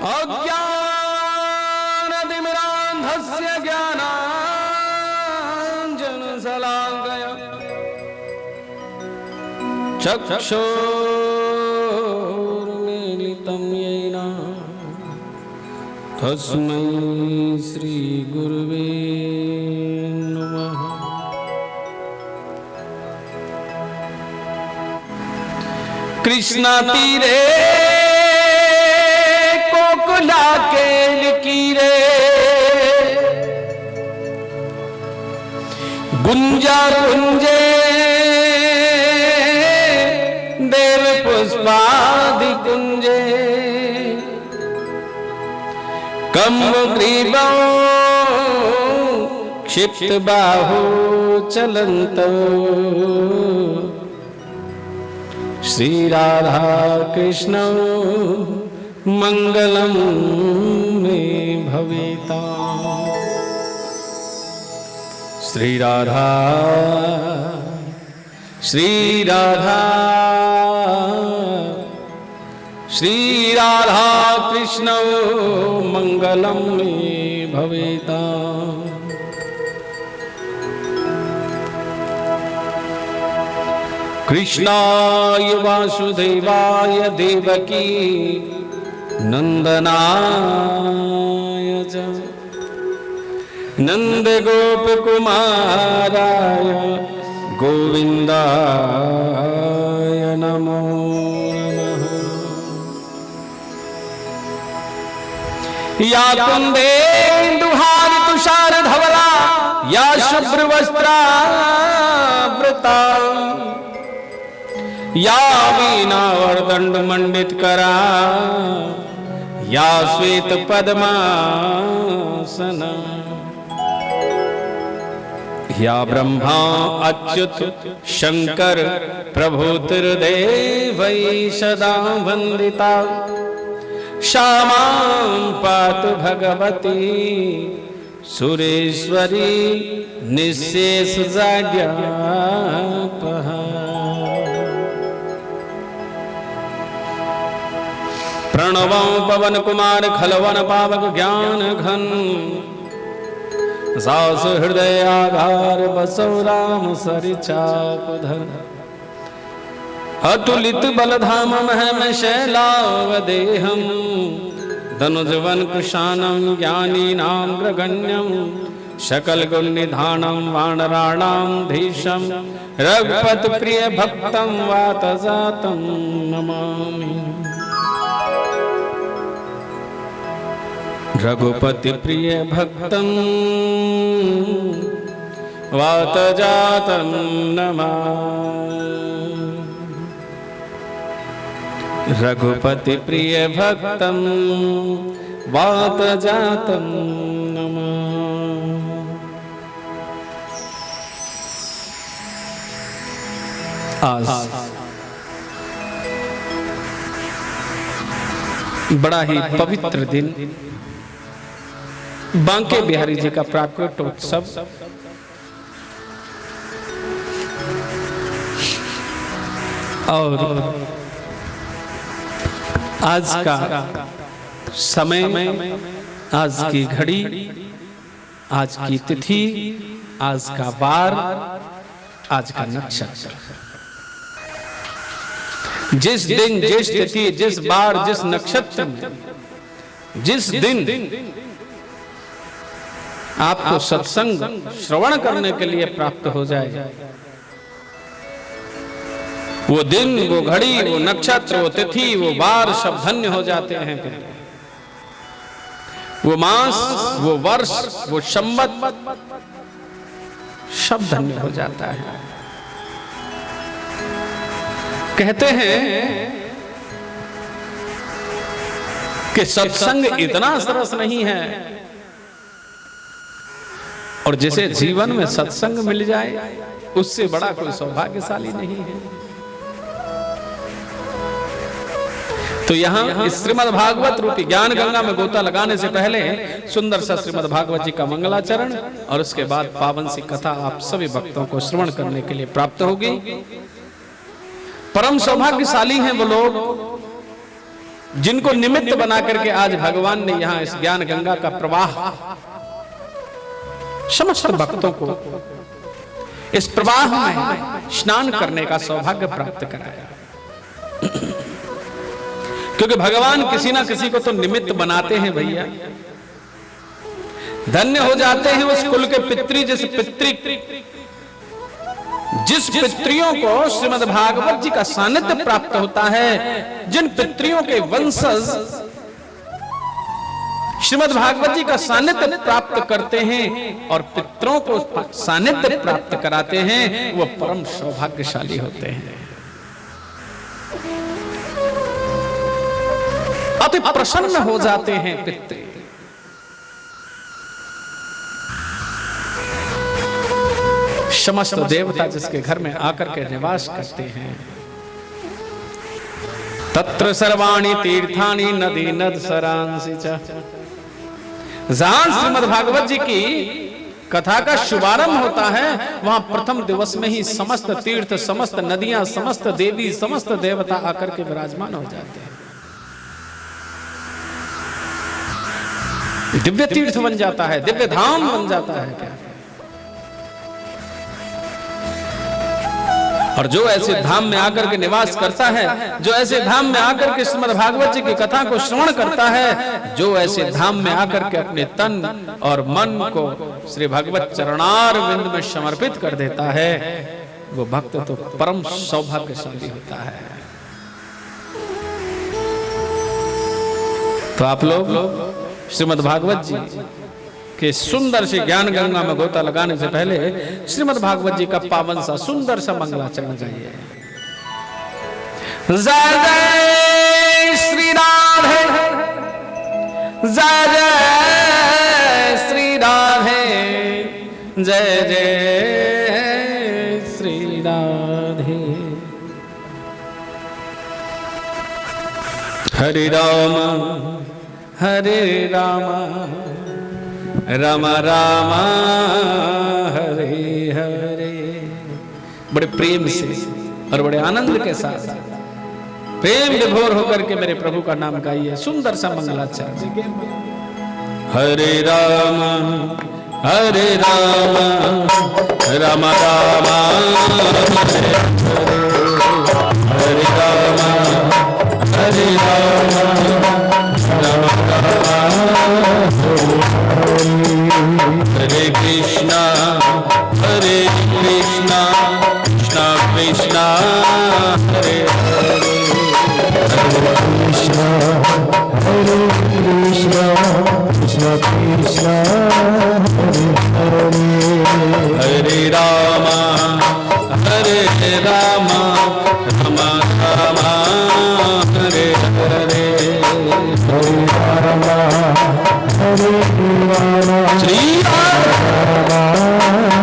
अज्ञानतिमिरान्धस्य ज्ञानाञ्जनशलाकया चक्षुरुन्मीलितं येन तस्मै श्रीगुरुवे नमः। कृष्णा तीरे कोकुला के लकीरे गुंजा गुंजे देव पुष्पादि कुंजे कम्बग्रीवो क्षिप्त बाहु चलंतो श्री राधा कृष्ण मंगलम में भवेता। श्री राधा श्री राधा श्री राधा कृष्ण मंगलम में भवेता। कृष्णाय वासुदेवाय देवकी नंदनाय च नंद गोप कुमाराय गोविंदाय नमो नमः। या कुंदेन्दुहार तुषार धवला या शुभ्र वस्त्रावृता या वीणा वरदंड मंडित करा या श्वेत पद्मासना या ब्रह्मा अच्युत शंकर प्रभुतिर्देवै सदा वंदिता श्यामां पातु भगवती सुरेश्वरी निःशेष जाड्यापहा। प्रणवं पवन कुमार खलवन पावक ज्ञान घन सास हृदय आधार बसो राम सरिचापधर अतुलित बलधाम महम शैलावदेहम धनुजवन कुशानम ज्ञानीनां ग्रगण्यम सकल गुण निधानम वानराणां धीशम रघुपति प्रिय भक्तं वात जातं नमामि। रघुपति प्रिय भक्तं वात जातं नमामि। रघुपति प्रिय भक्तं वात जातं नमामि। आज बड़ा ही पवित्र दिन बांके बिहारी जी का प्राकट उत्सव और आज का समय, आज की घड़ी, आज की तिथि, आज का वार, आज का नक्षत्र। जिस दिन, जिस तिथि, जिस बार, जिस नक्षत्र में, जिस दिन आपको सत्संग श्रवण करने के लिए प्राप्त हो जाए, वो दिन, वो घड़ी, वो नक्षत्र, वो तिथि, वो वार सब धन्य हो जाते हैं। वो मास, वो वर्ष, वो संवत सब धन्य हो जाता है। कहते हैं कि सत्संग इतना सरस नहीं है और जिसे जीवन में सत्संग मिल जाए उससे बड़ा कोई सौभाग्यशाली नहीं है। तो यहाँ इस श्रीमद् भागवत रूपी ज्ञान गंगा में गोता लगाने से पहले सुंदर सा श्रीमद् भागवत जी का मंगलाचरण और उसके बाद पावन सी कथा आप सभी भक्तों को श्रवण करने के लिए प्राप्त होगी। परम सौभाग्यशाली हैं वो लोग जिनको निमित्त बना करके आज भगवान ने यहां इस ज्ञान गंगा का प्रवाह समस्त भक्तों को इस प्रवाह में स्नान करने का सौभाग्य प्राप्त कराया। क्योंकि भगवान किसी ना किसी को तो निमित्त बनाते हैं भैया। धन्य हो जाते हैं उस कुल के पितृ जिस पितरियों को श्रीमद् भागवत जी का सानिध्य प्राप्त होता है, जिन पितरियों के वंशज श्रीमद् भागवत जी का सानिध्य प्राप्त करते हैं और पितरों को सानिध्य प्राप्त कराते हैं, वो परम सौभाग्यशाली होते हैं। अति प्रसन्न हो जाते हैं पितृ। समस्त देवता जिसके घर में आकर के निवास करते हैं। तत्र सर्वाणि तीर्थानि नदी नद सरांसि च। जहां श्रीमद् भागवत जी की कथा का शुभारंभ होता है, वहां प्रथम दिवस में ही समस्त तीर्थ, समस्त नदियां, समस्त देवी, समस्त देवता आकर के विराजमान हो जाते हैं। दिव्य तीर्थ बन जाता है, दिव्य धाम बन जाता है क्या। और जो ऐसे धाम में आकर के निवास करता है, जो ऐसे धाम में आकर के श्रीमद् भागवत जी की कथा को श्रवण करता है, जो ऐसे धाम में आकर के अपने तन और मन को श्री भगवत चरणारविंद में समर्पित कर देता है, वो भक्त तो परम सौभाग्यशाली होता है। तो आप लोग श्रीमद् भागवत जी कि सुंदर से ज्ञान गंगा में गोता लगाने से पहले श्रीमद् भागवत जी का पावन सा सुंदर सा मंगलाचरण चाहिए। जय जय श्री राधे, जय जय श्री राधे, जय जय श्री राधे। हरे राम हरे राम, राम राम हरे हरे। बड़े प्रेम से और बड़े आनंद के साथ प्रेम विभोर होकर के मेरे प्रभु का नाम गाइए। सुंदर सा मंगलाचरण। हरे राम हरे राम, राम राम हरे हरे, राम हरे राम, राम राम हरे कृष्णा हरे कृष्णा, कृष्णा कृष्णा हरे हरे, हरे कृष्णा हरे कृष्णा, कृष्णा कृष्णा हरे हरे, हरे राम हरे राम, राम राम हरे हरे, हरे राम हरे राम, श्री राम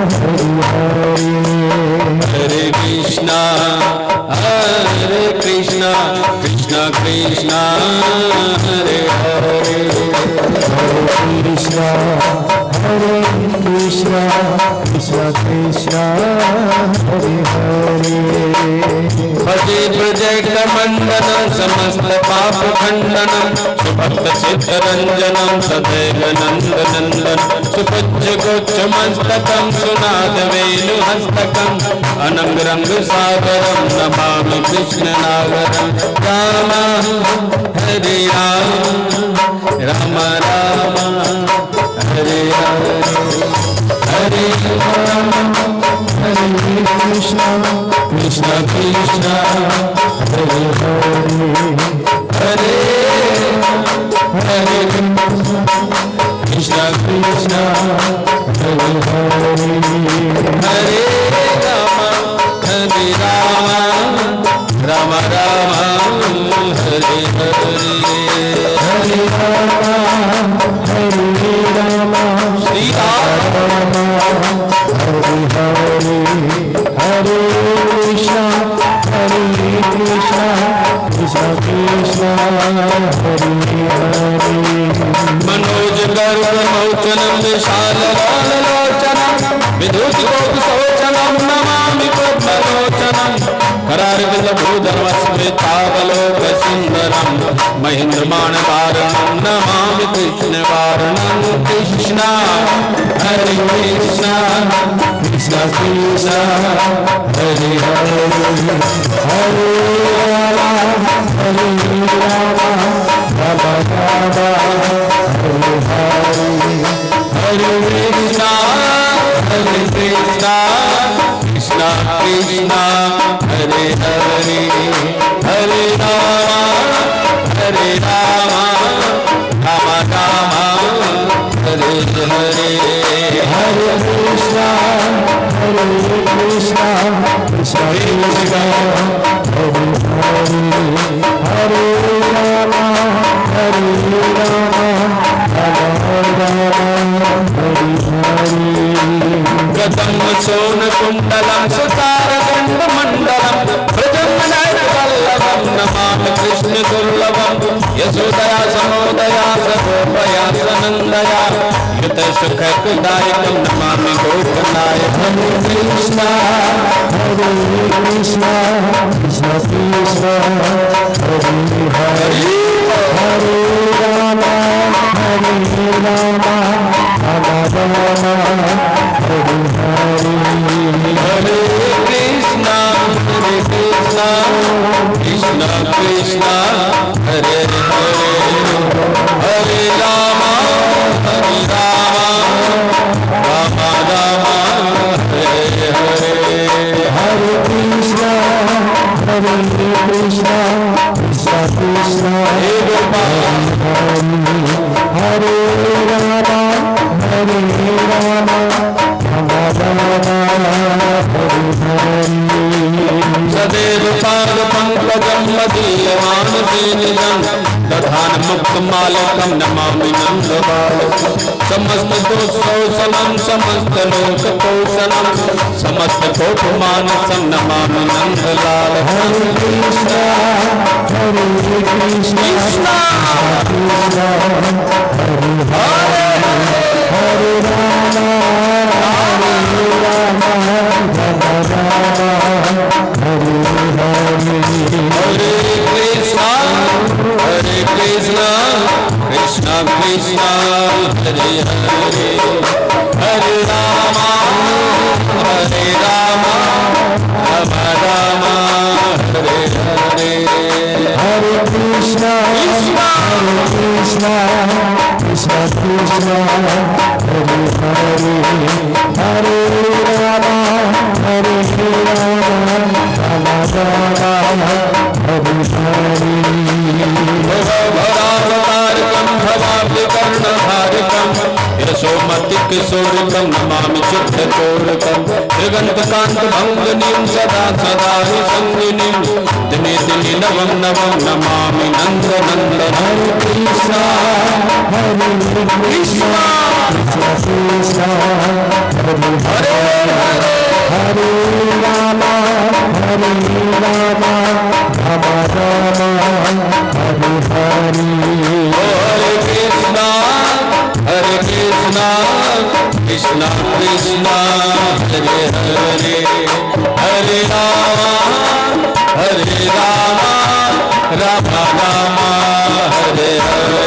हरे हरे, हरे कृष्णा कृष्णा कृष्णा हरे हरे, हरे कृष्णा कृष्णा कृष्णा हरे हरे, भजे ब्रज मंडनम समस्त पाप खंडनम, सुभक्त सिद्ध रंजनम सदैव नंद नंदन, सुपुज्ज गोच्च मस्तकम सुनाद वेणु हस्तकम, अनंग रंग सागरम नमामि कृष्ण नागरम, राम हरे राम, राम राम हरे हरे, हरे राम हरे कृष्णा, कृष्णा कृष्णा हरे हरे, हरे हरे कृष्णा कृष्णा हरे हरे, हरे राम राम राम हरे हरे, हरे राम हरे राम, श्री राम हरे हरे, हरे कृष्णा कृष्णा कृष्णा हरे हरे, मनोज गर्व मौचनम विशाल लोचनम, विदुष शोचनम नमामि पद्मलोचनम, करारविंद भूधर्म स्मृतावलोक सुंदर सुंदरम महेंद्रमाणकारणं नमामि कृष्ण वारणं कृष्ण हरे कृष्ण कृष्ण कृष्ण हरे हरे हरे राम हरे राम राम राम हरे हरे हरे कृष्ण कृष्ण कृष्ण हरे हरे हरे राम राम राम हरे हरे हरे कृष्ण कृष्ण कृष्ण हरे राम हरे गतम सोन कुंडलम सुतारगंड मंडलम ब्रजमनवल्लभम नमामि कृष्ण दुर्लभम यशोदया समोदया सगोपया सनंदया युत सुख कुदायकम नमामि गोपनायकम कृष्ण कृष्ण कृष्ण कृष्ण हरे हरे हरे राम हरे राम हरे कृष्ण कृष्ण कृष्ण हरे हरे हरे राम राम राम हरे हरे हरे कृष्ण कृष्ण कृष्ण कृष्ण हे गोपाल हरे राम हरे राम सदैव पाद पंकजं मदीयमानसेनिजं दधान मुक्त मालकं नमामि नंद बालकं समस्त दोषोषणं समस्त लोक पोषणं समस्त कोपमानसं नमामि नंद लाल हरे कृष्ण कृष्ण हरे हरे राम हरे कृष्ण कृष्ण कृष्ण हरे हरे हरे राम राम राम हरे हरे हरे कृष्ण कृष्ण कृष्ण कृष्ण हरे हरे हरे राम राम हरे हरे भरावतारकं भवाब्धिकर्णधारकं यशोमतिकिशोरकं नमामि शुद्धचोरकं त्रिगन्तकान्तभङ्गिनीं सदा सदा संगिनीं दिने दिने नवं नवं नमामि नन्दनन्दनं हरे कृष्ण कृष्ण कृष्ण हरे हरे हरे राम हरे राम राम राम हरे हरे हरे कृष्ण कृष्ण कृष्ण हरे हरे हरे राम राम राम हरे हरे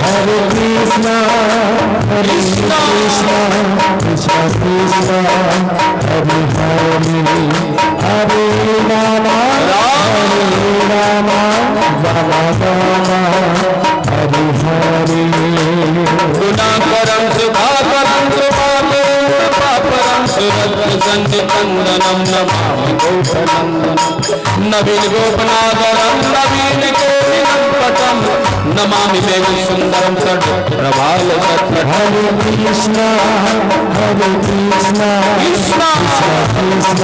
हरे कृष्ण कृष्ण कृष्ण कृष्ण हरे हरे हरे राम राम हरे हरे गुणाकरं सुधाकरं पापरं सुरत्नसन्निकन्दनं नमामि गोपनन्दनं नवीन गोपनादरं नवीन केलिनं पटं नमामि मेघसुन्दरं तटप्रभाल सत्पटं हरे कृष्ण कृष्ण कृष्ण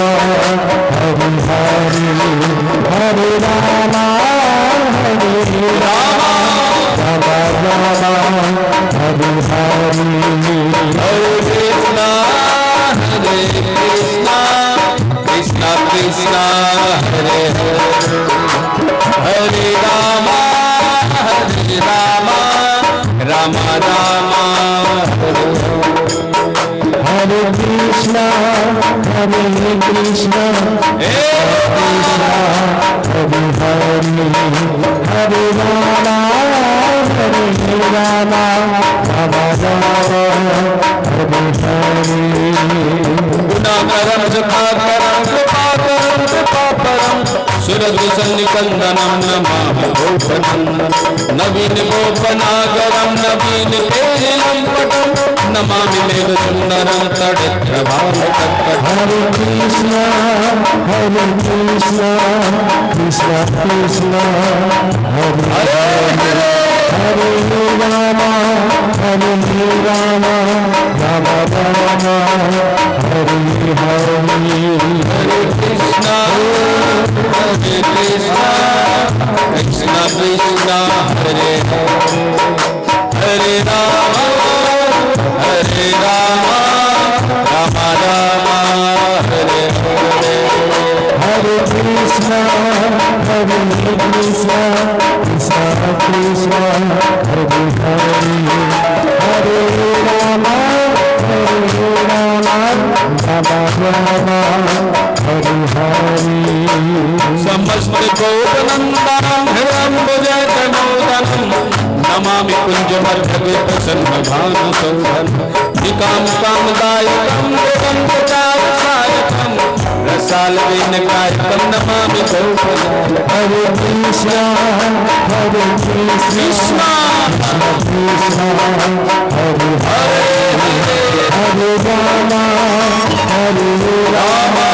हरे हरे हरे राम राम हरे हरे हरे कृष्ण कृष्ण कृष्ण हरे हरे हरे राम राम राम हरे Krishna Hare Krishna, Krishna Hare Hare, Hare Rama, Hare Rama, Rama Rama, Hare Hare. गुणाकरं जपाकरं कृपाकरं कृपापरं सुरदुसन्निकन्दनं Namami गोपनन्दनं नवीन गोपनागरं नवीन तेजलं पटं Namami मेघसुन्दरं तडित्रभावतत्पटं Hare Krishna, Hare Krishna, Krishna Krishna, Hare Hare, Hare Rama, Hare Rama, Rama Rama, Hare Hare. Hare Krishna, Krishna Krishna, Hare Hare, Hare Rama, Hare Rama, Rama Rama, Hare Hare. Hare Krishna, Hare Krishna, Krishna Krishna, Hare Hare, Hare Rama, Hare Rama, Rama Rama, Hare Hare. समस्त गोपनन्दनं हिरण्यभुजगणोदनं Namami कुञ्जमर्धगे प्रसन्नभानुसौधं निकामकामदायकं दिगन्तचारुसायकं रसालवेनकायकं Namami गोपनालकं Hare Krishna, Hare Krishna, Krishna Hare Hare, Hare Rama, Hare Rama,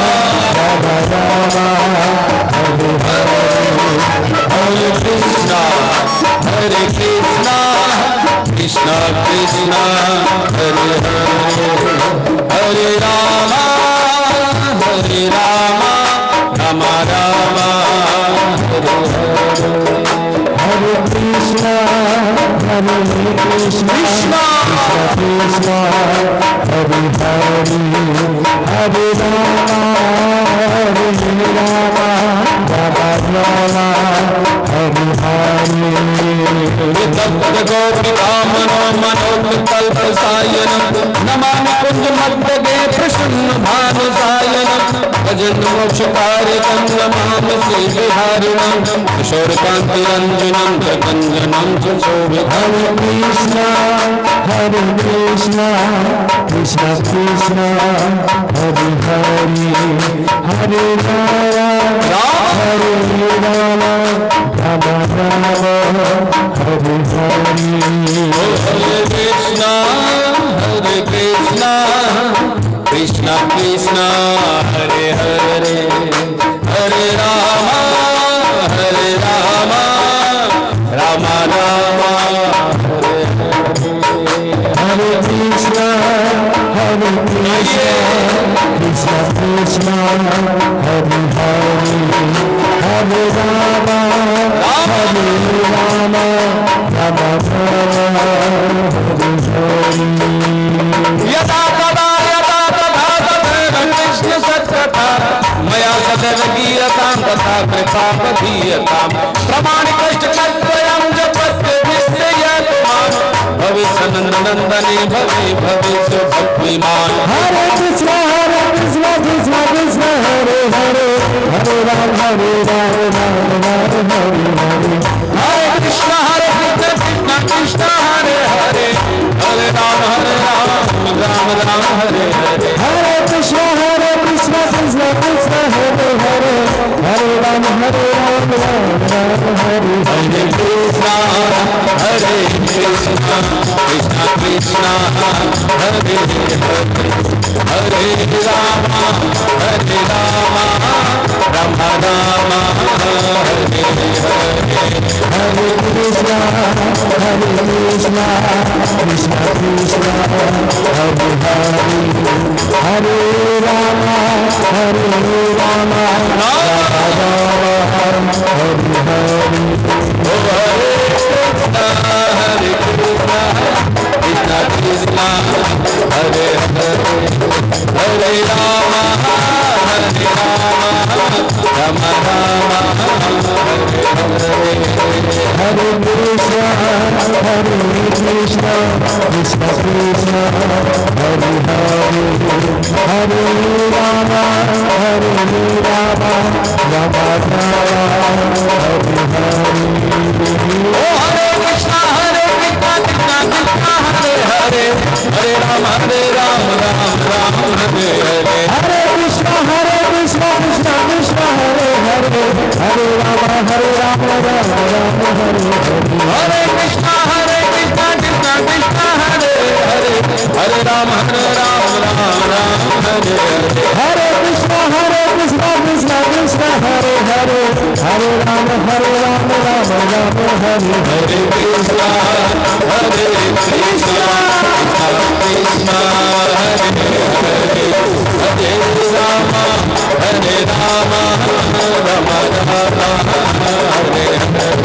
Rama Rama, Hare Hare. Hare Krishna, Hare Krishna, Krishna Krishna, Hare Hare, Hare Rama, Hare Rama, Rama Rama, Hare Hare. Hare Krishna, Hare Krishna, Krishna Krishna, Hare Hare, Hare Rama, Hare Rama, Rama Rama, Hare Hare. गोपिकामनो मनोकल्पसायनं Namami कुञ्जमद्दगे प्रसन्नभानुसायनं भजन् मोक्षकारिकं नमामि श्रीविहारिणं किशोरकान्तिरञ्जनं जगञ्जनं च शोभितं Hare Krishna, Hare Krishna, Krishna Krishna, Hare Hare, Hare Rama, Hare Rama, Rama Rama, Hare Hare. Hare Krishna, Hare Krishna, Krishna Krishna, Hare Hare, Hare Rama, Hare Rama, Rama Rama, Hare Hare. Hare Krishna, Hare Krishna, Krishna Krishna, Hare Hare, Hare Rama, Hare Rama, Rama Rama, Hare Hare. यदा तदा तथैव कृष्ण सत्कथा मया सदैव गीयतां तथा कृपा बधीयतां प्रमाणिकष्टकल्पयं जपत्य निश्चयत्वान् भविष्यनन्दने भवे भविष्य भक्तिमान् Hare Krishna, Krishna Krishna, Hare Hare, Hare Rama, Rama Rama, Hare Hare. हरे Krishna Krishna Krishna Hare Hare Hare Ram Ram Ram Hare Hare Hare Krishna, Krishna Krishna, Hare Hare, Hare Rama, Rama Rama, Hare Hare. हरे Krishna Krishna Krishna Hare Hare Hare Ram Ram Ram Hare Hare Hare Krishna, Krishna Krishna, Hare Hare, Hare Rama, Rama Rama, Hare Hare. हरे कृष्ण कृष्ण हरे हरे हरे राम राम राम हरे Hare Krishna, Krishna Krishna, Hare Hare, Hare Rama, Rama Rama, Hare Hare. ओ हरे कृष्णा कृष्णा कृष्णा हरे हरे, हरे Ram Ram Ram Hare Hare. Hare Krishna, Krishna Krishna, Hare Hare, Hare Rama, Rama Rama, Hare Hare. हरे कृष्णा कृष्णा कृष्णा हरे हरे, हरे Ram Ram Ram Hare Hare. Hare Krishna, Krishna Krishna, Hare Hare, Hare Rama, Rama Rama, Hare Hare. हरे कृष्णा कृष्णा कृष्णा हरे हरे, हरे Ram Ram Ram Hare Hare.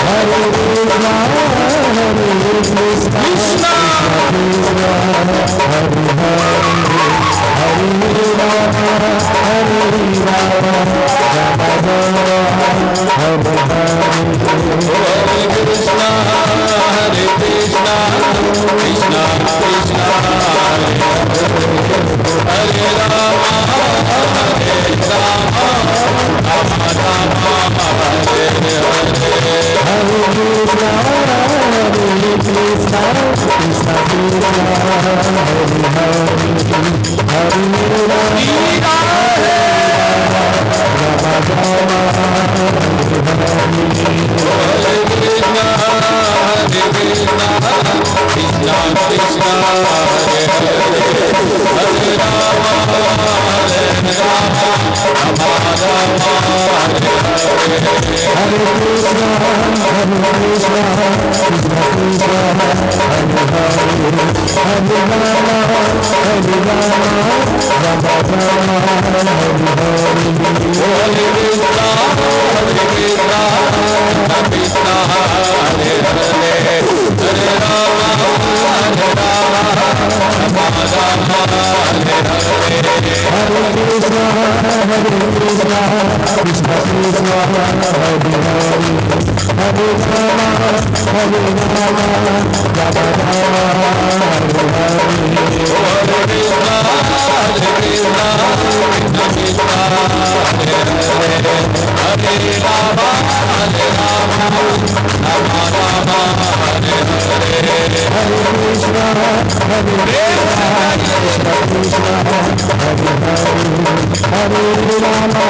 Hare Krishna, Krishna Krishna, Hare Hare, Hare Rama, Rama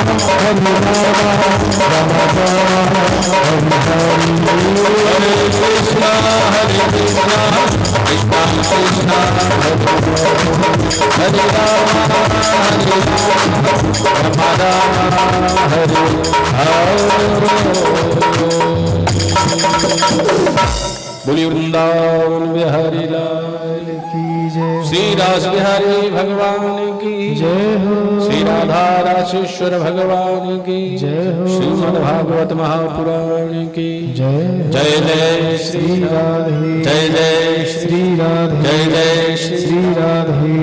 बोलिए वृंदावन बिहारी लाल की जय, श्री रास बिहारी भगवान की जय हो, श्री राधा रासेश्वर भगवान की जय हो, श्रीमद् भागवत महापुराण की जय जय जय श्री श्री राधे, जय जय श्री श्री राधे, जय जय श्री श्री राधे।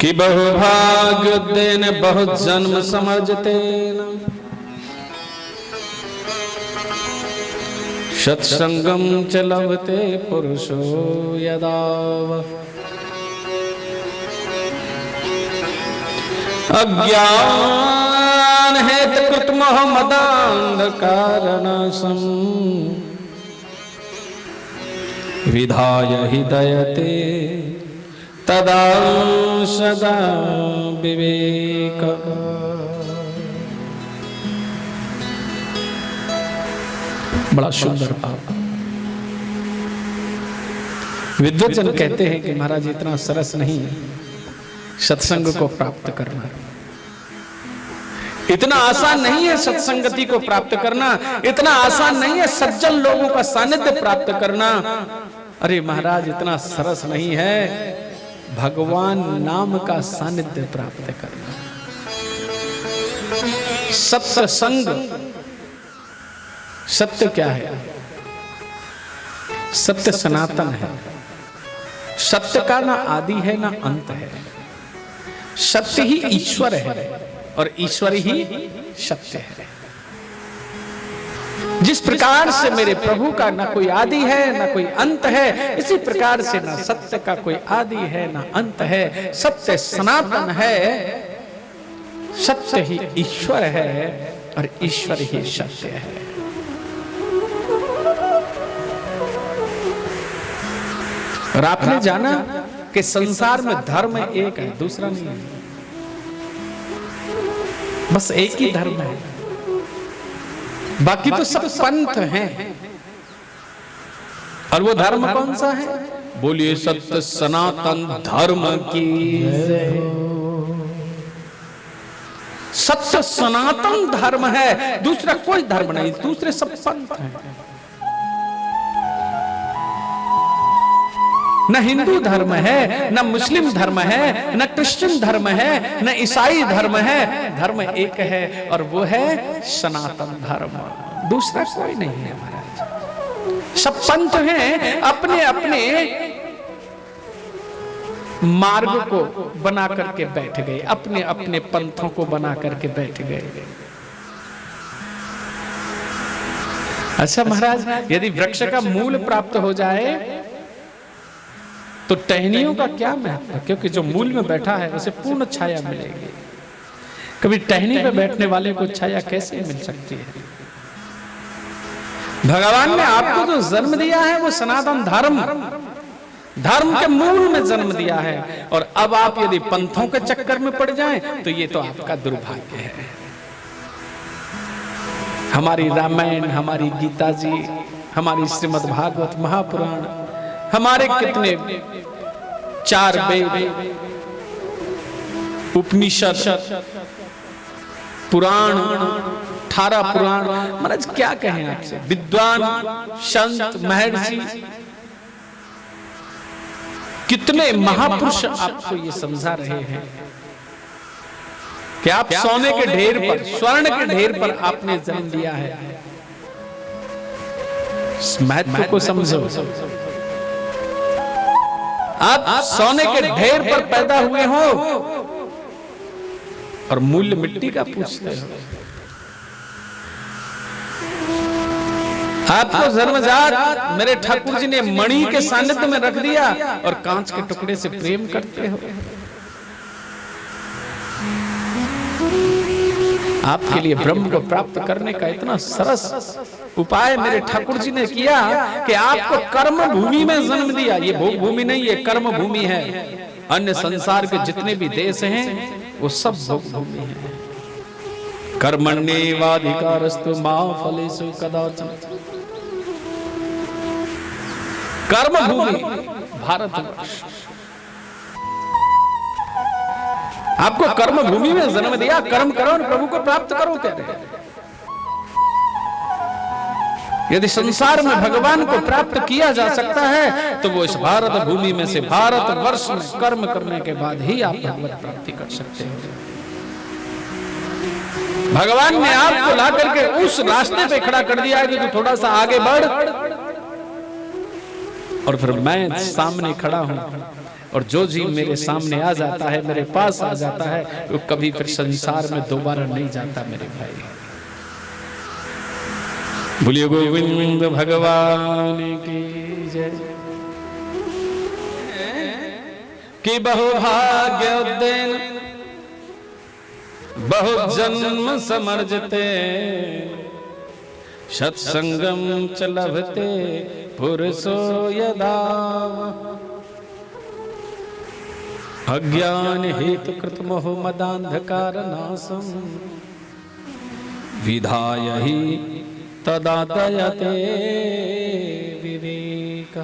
कि बहुभाग्य देन बहुत जन्म समर्जते सत्संगम च लभते पुरुषो यदा अज्ञान हेतु कृत मोहमदांधकारणसं विधाय हृदयते तदा सदा विवेक। बड़ा सुंदर भाव। विद्वजन कहते हैं कि महाराज इतना सरस नहीं है सत्संग को प्राप्त करना। इतना आसान नहीं है सत्संगति को प्राप्त करना, इतना आसान नहीं है सज्जन लोगों का सानिध्य प्राप्त करना। अरे महाराज इतना सरस नहीं है भगवान नाम का सानिध्य प्राप्त करना। सत्य संग, सत्य क्या है? सत्य सनातन है। सत्य का ना आदि है ना अंत है। सत्य ही ईश्वर है और ईश्वर ही सत्य है। जिस प्रकार से मेरे प्रभु का ना कोई आदि है ना कोई अंत है, इसी प्रकार से ना सत्य का कोई आदि है ना अंत है। सत्य सनातन है, सत्य ही ईश्वर है और ईश्वर ही सत्य है। और आपने जाना कि संसार में धर्म एक है, दूसरा नहीं है। बस एक ही धर्म है, बाकी तो सब पंथ हैं। और वो धर्म कौन सा है? बोलिए सत्य सनातन धर्म की। सत्य सनातन धर्म है, दूसरा कोई धर्म नहीं, दूसरे सब पंथ हैं। न हिंदू धर्म है, न मुस्लिम धर्म है, न क्रिश्चियन धर्म है, न ईसाई धर्म है। धर्म एक है और वो है सनातन धर्म, दूसरा कोई नहीं है महाराज। सब पंथ हैं, अपने अपने मार्ग को बना करके बैठ गए, अपने अपने पंथों को बना करके बैठ गए। अच्छा महाराज, यदि वृक्ष का मूल प्राप्त हो जाए तो टहनियों का क्या महत्व? क्योंकि जो मूल में बैठा है उसे पूर्ण छाया मिलेगी। कभी टहनी पे बैठने वाले को छाया कैसे मिल सकती है? भगवान ने आपको जो जन्म दिया है वो सनातन धर्म, धर्म के मूल में जन्म दिया है। और अब आप यदि पंथों के चक्कर में पड़ जाएं तो ये तो आपका दुर्भाग्य है। हमारी रामायण, हमारी गीता जी, हमारी श्रीमद् भागवत महापुराण, हमारे कितने 4 वेद, उपनिषद, पुराण, 18 पुराण, महाराज क्या कहें आपसे। विद्वान संत महर्षि, कितने महापुरुष आपको ये समझा रहे हैं कि आप सोने के ढेर पर, स्वर्ण के ढेर पर आपने जन्म लिया है। इस महत्व को समझो। आप सोने के ढेर पर पैदा हुए हो और मूल्य मिट्टी का पूछते हो। आपको जन्मजात मेरे ठाकुर जी ने मणि के सानिध्य में रख दिया और कांच के टुकड़े से प्रेम करते हो। आपके लिए ब्रह्म को प्राप्त करने का इतना सरस उपाय मेरे ठाकुर जी ने किया कि आपको कर्म भूमि में जन्म दिया। ये भोग भूमि नहीं, ये कर्म भूमि है। अन्य संसार के जितने भी देश हैं वो सब भोग भूमि है। कर्मण्येवाधिकारस्तु मा फलेषु कदाचन। कर्म भूमि भारतवर्ष। आपको कर्म भूमि में जन्म दिया, कर्म करो और प्रभु को प्राप्त करो कह रहे हैं। यदि संसार में भगवान को प्राप्त किया जा सकता है तो वो इस भारत भूमि में से, भारत वर्ष में कर्म करने के बाद ही आप भगवत प्राप्ति कर सकते हैं। भगवान ने आपको ला करके उस रास्ते पे खड़ा कर दिया कि तू थोड़ा सा आगे बढ़, और फिर मैं सामने खड़ा हूं। और जो जीव मेरे सामने आ जाता है, मेरे पास आ जाता है, वो कभी फिर संसार में दोबारा नहीं जाता मेरे भाई। बोलिए गोविंद भगवान की जय। कि बहुभाग्य उद्देन बहुत जन्म समर्जते, सत्संगम च लभते पुरुषो यदा। अज्ञान हेतु कृत मोह मदांधकार नाशम, विधाय ही तदा दयते विवेक।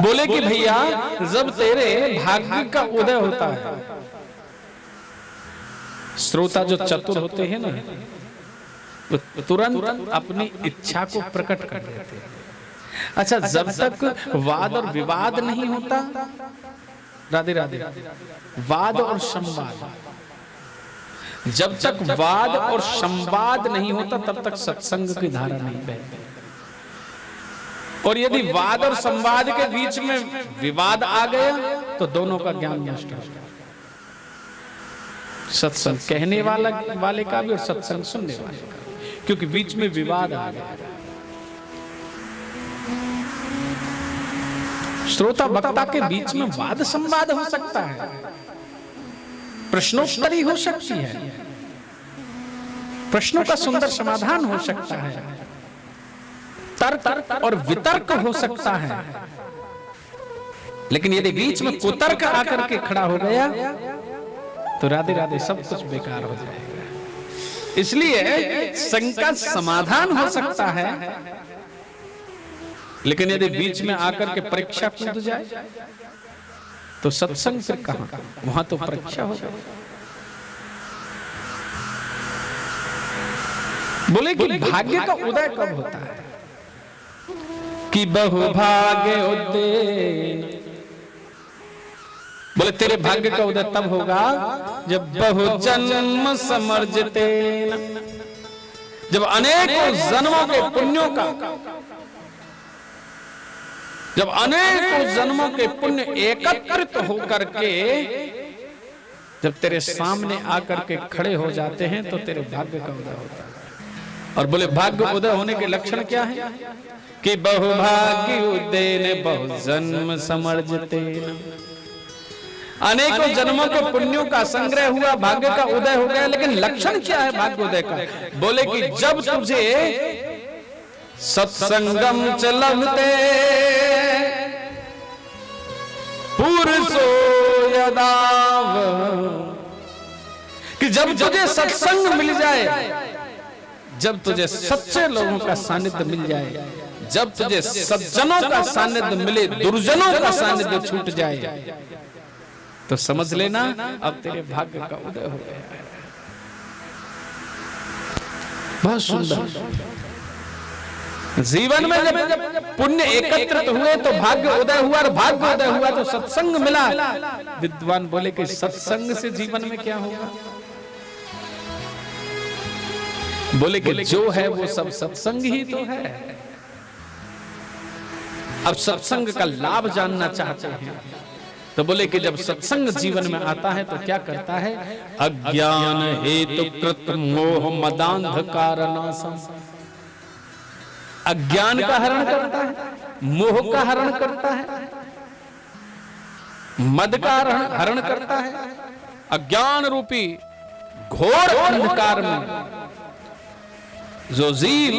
बोले कि भैया जब तेरे भाग्य का उदय होता है, श्रोता जो चतुर होते हैं ना, वो तुरंत अपनी इच्छा को प्रकट कर देते हैं। अच्छा, जब तक वाद और विवाद नहीं होता, राधे राधे, वाद और संवाद, जब तक वाद और संवाद नहीं होता तब तक सत्संग की धारा नहीं बहती। और यदि वाद और संवाद के बीच में विवाद आ गया तो दोनों का ज्ञान नष्ट हो जाता है। सत्संग कहने वाले का भी और सत्संग सुनने वाले का, क्योंकि बीच में विवाद आ गया। श्रोता वक्ता के बीच में वाद संवाद हो सकता है, प्रश्नोत्तरी हो सकती है, प्रश्नों का सुंदर समाधान हो सकता है, तर्क और वितर्क हो सकता है। लेकिन यदि बीच में कुतर्क आकर के खड़ा हो गया तो राधे राधे सब कुछ बेकार हो जाएगा। इसलिए शंका समाधान हो सकता है, लेकिन यदि बीच में आकर के परीक्षा कूद जाए तो सत्संग फिर कहां, वहां तो परीक्षा हो जाए। बोले कि भाग्य का उदय कब होता है? कि बहुभाग्य उदय, बोले तेरे भाग्य का उदय तब होगा जब बहु जन्म समर्जिते, जब अनेकों जन्मों के पुण्यों का, जब अनेकों जन्मों के पुण्य एकत्रित होकर के जब तेरे सामने आकर के खड़े हो जाते हैं तो तेरे भाग्य का उदय होता है। और बोले भाग्य उदय होने के लक्षण क्या है? कि बहुभाग्य उदय ने बहु जन्म समर्जिते, अनेकों जन्मों के पुण्यों का संग्रह हुआ, भाग्य का उदय हो गया। लेकिन लक्षण क्या है भाग्य उदय का? बोले कि जब तुझे सत्संगम च लभते पुरुषो यदाव, कि जब तुझे सत्संग मिल जाए, जब तुझे सच्चे लोगों का सानिध्य मिल जाए, जब तुझे सज्जनों का सानिध्य मिले, दुर्जनों का सानिध्य छूट जाए, तो समझ लेना अब तेरे भाग्य का उदय हो गया है। बहुत सुंदर। जीवन में जब पुण्य एकत्रित हुए तो भाग्य उदय हुआ, और भाग्य उदय हुआ तो सत्संग मिला। विद्वान बोले कि सत्संग से जीवन में क्या होगा? बोले कि जो है वो सब सत्संग ही तो है। अब सत्संग का लाभ जानना चाहते हैं तो बोले कि जब सत्संग जीवन में आता है तो क्या करता है? अज्ञान हेतु कृत मोह मदांधकार नाशम, अज्ञान का हरण करता है, मोह का हरण करता है, मद का हरण करता है। अज्ञान रूपी घोर अंधकार में जो जीव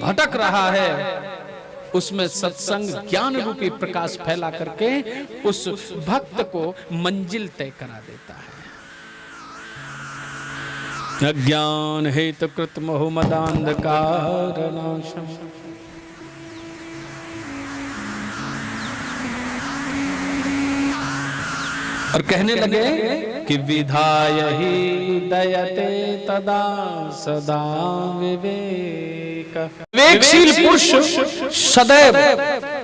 भटक रहा है, उसमें सत्संग ज्ञान रूपी प्रकाश फैला करके उस भक्त को मंजिल तय करा देता है। अज्ञान हेतु कृत मोह मदांधकार नाशम। और कहने लगे कि विधाय ही दयते तदा सदा विवेक, विवेकशील पुरुष सदैव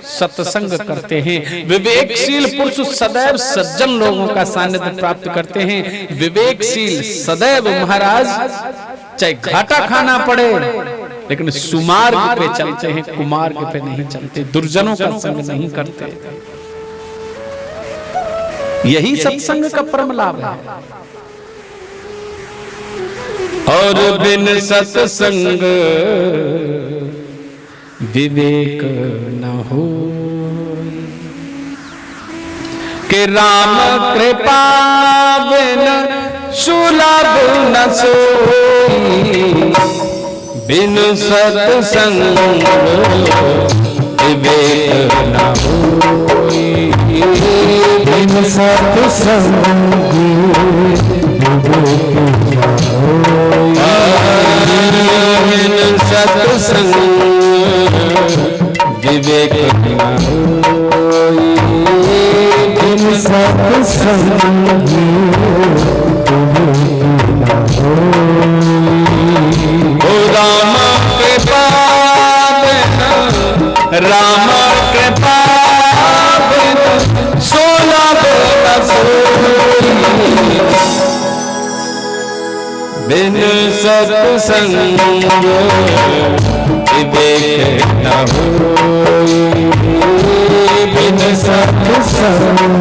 सत्संग करते हैं, विवेकशील पुरुष सदैव सज्जन लोगों का सानिध्य प्राप्त करते हैं। विवेकशील सदैव महाराज चाहे घाटा खाना पड़े लेकिन सुमार्ग पे चलते हैं, कुमार्ग पे नहीं चलते, दुर्जनों का संग नहीं करते। यही सत्संग का परम लाभ है। और बिन सत्संग विवेक न हो, कि राम कृपा बिन सुलभ न सोई, बिन सत्संग विवेक न होई, बिन सत्संग सत्संग विवेक न होई, बिन सत्संग विवेक न होई। सत्संग विवेक न होई, बिन सत्संग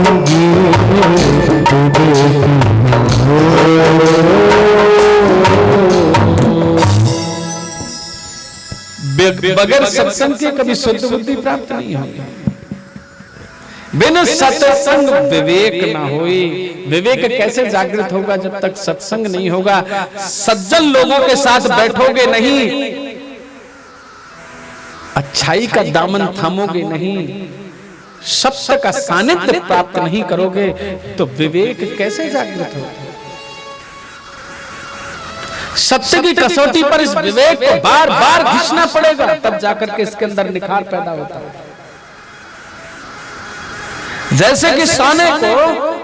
बगैर सत्संग के कभी शुद्ध बुद्धि प्राप्त नहीं होगी। बिन सत्संग विवेक ना होई। विवेक कैसे जागृत होगा जब तक सत्संग नहीं होगा, सज्जन लोगों के साथ बैठोगे नहीं, अच्छाई का दामन थामोगे नहीं, सत्य का सानिध्य प्राप्त नहीं करोगे, तो विवेक कैसे जागृत होगा। सत्य की कसौटी पर इस विवेक को बार बार घिसना पड़ेगा, तब जाकर के इसके अंदर निखार पैदा होता है। जैसे कि सोने को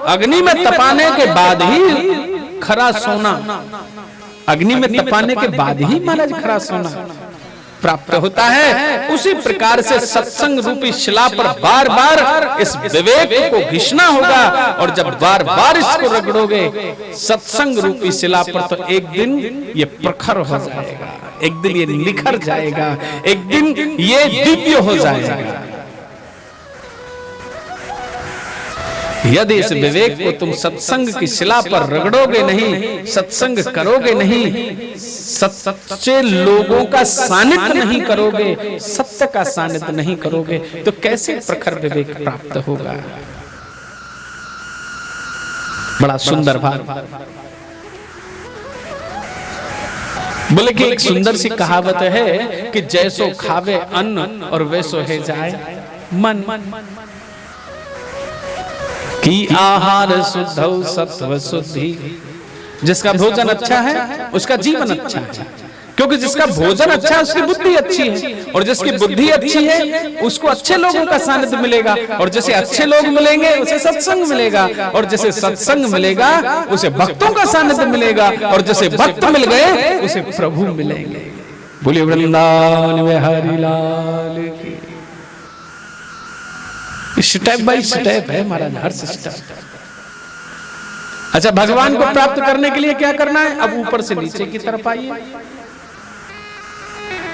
अग्नि में तपाने के बाद ही खरा सोना, अग्नि में तपाने के बाद ही महाराज खरा सोना प्राप्त होता है, उसी प्रकार से सत्संग रूपी शिला पर बार बार इस विवेक को घिसना होगा। और जब बार बार इसको रगड़ोगे सत्संग रूपी शिला पर, तो एक दिन ये प्रखर हो जाएगा, एक दिन ये निखर जाएगा, एक दिन ये दिव्य हो जाएगा। यदि इस विवेक को तुम सत्संग की शिला पर रगड़ोगे नहीं, सत्संग करोगे नहीं, सच्चे लोगों का सानिध्य नहीं करोगे, सत्य का सानिध्य नहीं करोगे, तो कैसे प्रखर विवेक प्राप्त होगा। बड़ा सुंदर भाव। बोले कि एक सुंदर सी कहावत है कि जैसो खावे अन्न और वैसो है जाए मन, कि आहार शुद्ध सत्व शुद्धि। जिसका भोजन अच्छा है उसका जीवन अच्छा है, क्योंकि जिसका भोजन अच्छा है उसकी बुद्धि अच्छी है, और जिसकी बुद्धि अच्छी है उसको अच्छे लोगों का सानिध्य मिलेगा, और जैसे अच्छे लोग मिलेंगे उसे सत्संग मिलेगा, और जैसे सत्संग मिलेगा उसे भक्तों का सानिध्य मिलेगा, और जैसे भक्त मिल गए उसे प्रभु मिलेंगे। बोलिए वृंदावन बिहारी लाल की। स्टेप बाय स्टेप है महाराज, हर सिस्टम। अच्छा, भगवान को प्राप्त करने के लिए क्या करना है? अब ऊपर से नीचे की तरफ आइए।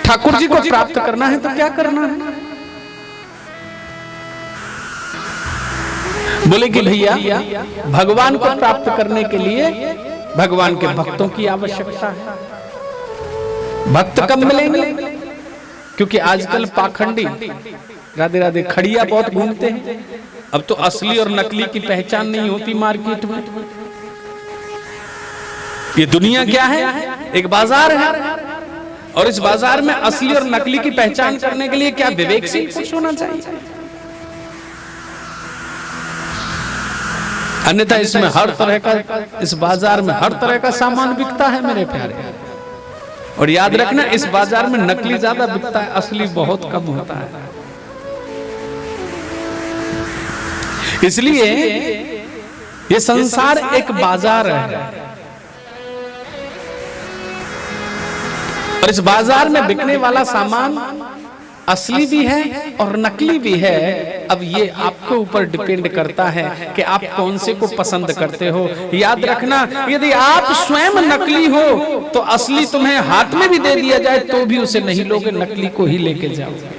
ठाकुर जी को प्राप्त करना है तो क्या करना है? बोले कि भैया भगवान को प्राप्त करने के लिए भगवान के भक्तों की आवश्यकता है। भक्त कब मिलेंगे? क्योंकि आजकल पाखंडी राधे राधे खड़िया बहुत घूमते हैं। अब तो असली और नकली की पहचान नहीं होती मार्केट में। ये दुनिया क्या है? एक बाजार है, और इस बाजार में असली और नकली की पहचान करने के लिए क्या विवेक से कुछ होना चाहिए, अन्यथा इसमें हर तरह का, इस बाजार में हर तरह का सामान बिकता है मेरे प्यारे। और याद रखना, इस बाजार में नकली ज्यादा बिकता है, असली बहुत कम होता है। इसलिए ये संसार एक बाजार है, और इस बाजार में बिकने वाला सामान असली भी है और नकली भी है। अब ये आपके ऊपर डिपेंड करता है कि आप कौन से को पसंद करते हो। याद रखना, यदि आप स्वयं नकली हो तो असली तुम्हें हाथ में भी दे दिया जाए तो भी उसे नहीं लोगे, नकली को ही लेके जाओगे।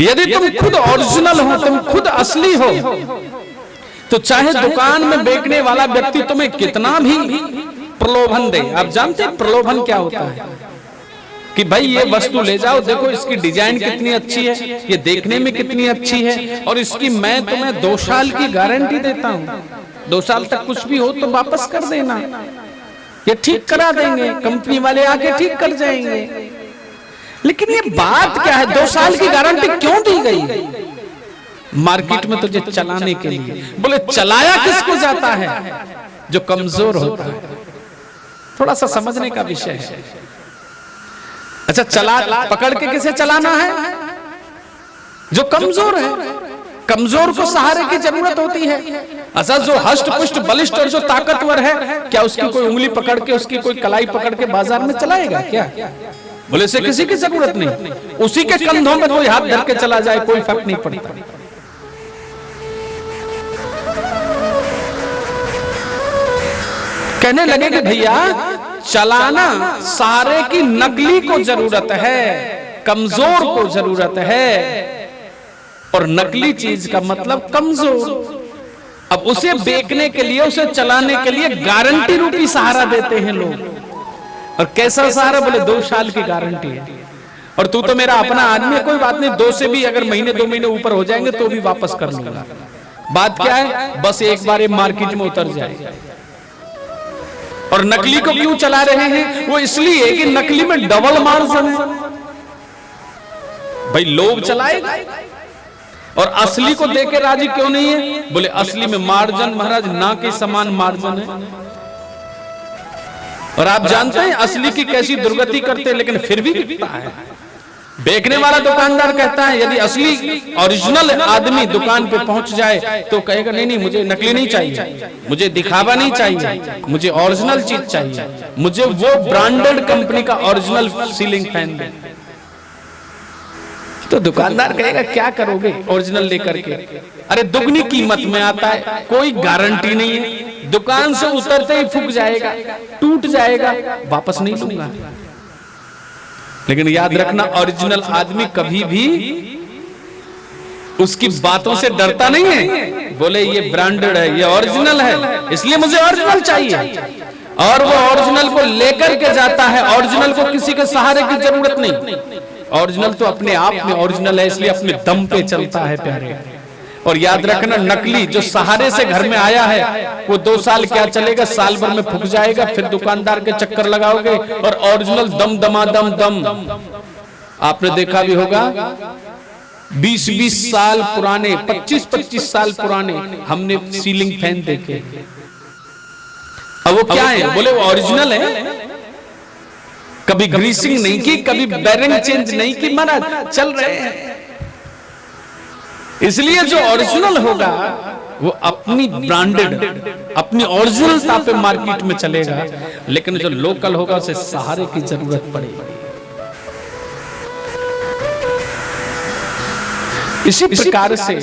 यदि तुम खुद ओरिजिनल हो, तुम खुद असली हो, तो चाहे दुकान में बेचने वाला व्यक्ति तुम्हें कितना भी प्रलोभन दे। आप जानते हैं प्रलोभन क्या होता है? कि भाई ये वस्तु ले जाओ, देखो इसकी डिजाइन कितनी अच्छी है, ये देखने में कितनी अच्छी है, और इसकी मैं तुम्हें 2 साल की गारंटी देता हूँ, 2 साल तक कुछ भी हो तो वापस कर देना, ये ठीक करा देंगे, कंपनी वाले आके ठीक कर जाएंगे। लेकिन ये बात क्या है? 2 साल की गारंटी क्यों दी गई? मार्केट में तुझे चलाने के लिए। बोले चलाया किसको जाता है? जो कमजोर होता है। थोड़ा सा समझने का विषय है। अच्छा, पकड़ के किसे चलाना है? जो कमजोर है। कमजोर को सहारे की जरूरत होती है। अच्छा, जो हष्ट पुष्ट बलिष्ठ और जो ताकतवर है, क्या उसकी कोई उंगली पकड़ के, उसकी कोई कलाई पकड़ के बाजार में चलाएगा क्या? बोले से किसी की जरूरत नहीं। उसी के कंधों में कोई हाथ धर के चला जाए, कोई फर्क नहीं पड़ता। कहने लगे कि भैया चलाना सारे की नकली को जरूरत है, कमजोर को जरूरत है, और नकली चीज का मतलब कमजोर। अब उसे बेचने के लिए, उसे चलाने के लिए गारंटी रूपी सहारा देते हैं लोग। और कैसा सहारा? बोले 2 साल की गारंटी है, और तू तो मेरा अपना आदमी है, कोई बात नहीं, 2 से भी अगर महीने 2 महीने ऊपर हो जाएंगे तो भी वापस कर लूंगा। बात क्या है? बस एक बार ये मार्केट में उतर जाए। और नकली को क्यों चला रहे हैं? वो इसलिए कि नकली में डबल मार्जिन है। भाई लोग चलाएगा, और असली को देके राजी क्यों नहीं है? बोले असली में मार्जिन महाराज ना के समान मार्जिन है। और आप जानते हैं असली की कैसी दुर्गति करते हैं, लेकिन फिर भी बिकता है। बेचने वाला दुकानदार कहता है यदि असली ओरिजिनल आदमी दुकान पे पहुंच जाए तो कहेगा नहीं नहीं, मुझे नकली नहीं चाहिए, मुझे दिखावा नहीं चाहिए, मुझे ओरिजिनल चीज चाहिए, मुझे वो ब्रांडेड कंपनी का ओरिजिनल सीलिंग फैन दे। तो दुकानदार कहेगा क्या करोगे ओरिजिनल लेकर के? अरे दुगनी कीमत में आता है, कोई गारंटी नहीं है, दुकान से उतरते ही फूक जाएगा, टूट जाएगा, वापस नहीं लूंगा। लेकिन याद रखना ओरिजिनल आदमी कभी भी उसकी बातों से डरता नहीं है। बोले ये ब्रांडेड है, ये ओरिजिनल है, इसलिए मुझे ओरिजिनल चाहिए, और वो ओरिजिनल को लेकर के जाता है। ओरिजिनल को किसी के सहारे की जरूरत नहीं, ओरिजिनल तो अपने आप में ओरिजिनल है, इसलिए अपने दम पे चलता है प्यारे। और याद रखना नकली जो सहारे से घर में आया है वो 2 साल क्या चलेगा, साल भर में फूक जाएगा, फिर दुकानदार के चक्कर लगाओगे। और ओरिजिनल दम दमादम दम, आपने देखा भी होगा 20-20 साल पुराने, 25-25 साल पुराने हमने सीलिंग फैन देखे। अब वो क्या है? बोले वो ओरिजिनल है, कभी ग्रीसिंग नहीं की, कभी बेरिंग चेंज नहीं की, महाराज चल रहे हैं। इसलिए जो ओरिजिनल होगा वो अपनी ब्रांडेड, अपनी ओरिजिनलता पे मार्केट में चलेगा, लेकिन जो लोकल होगा उसे सहारे की जरूरत पड़ेगी। इसी प्रकार से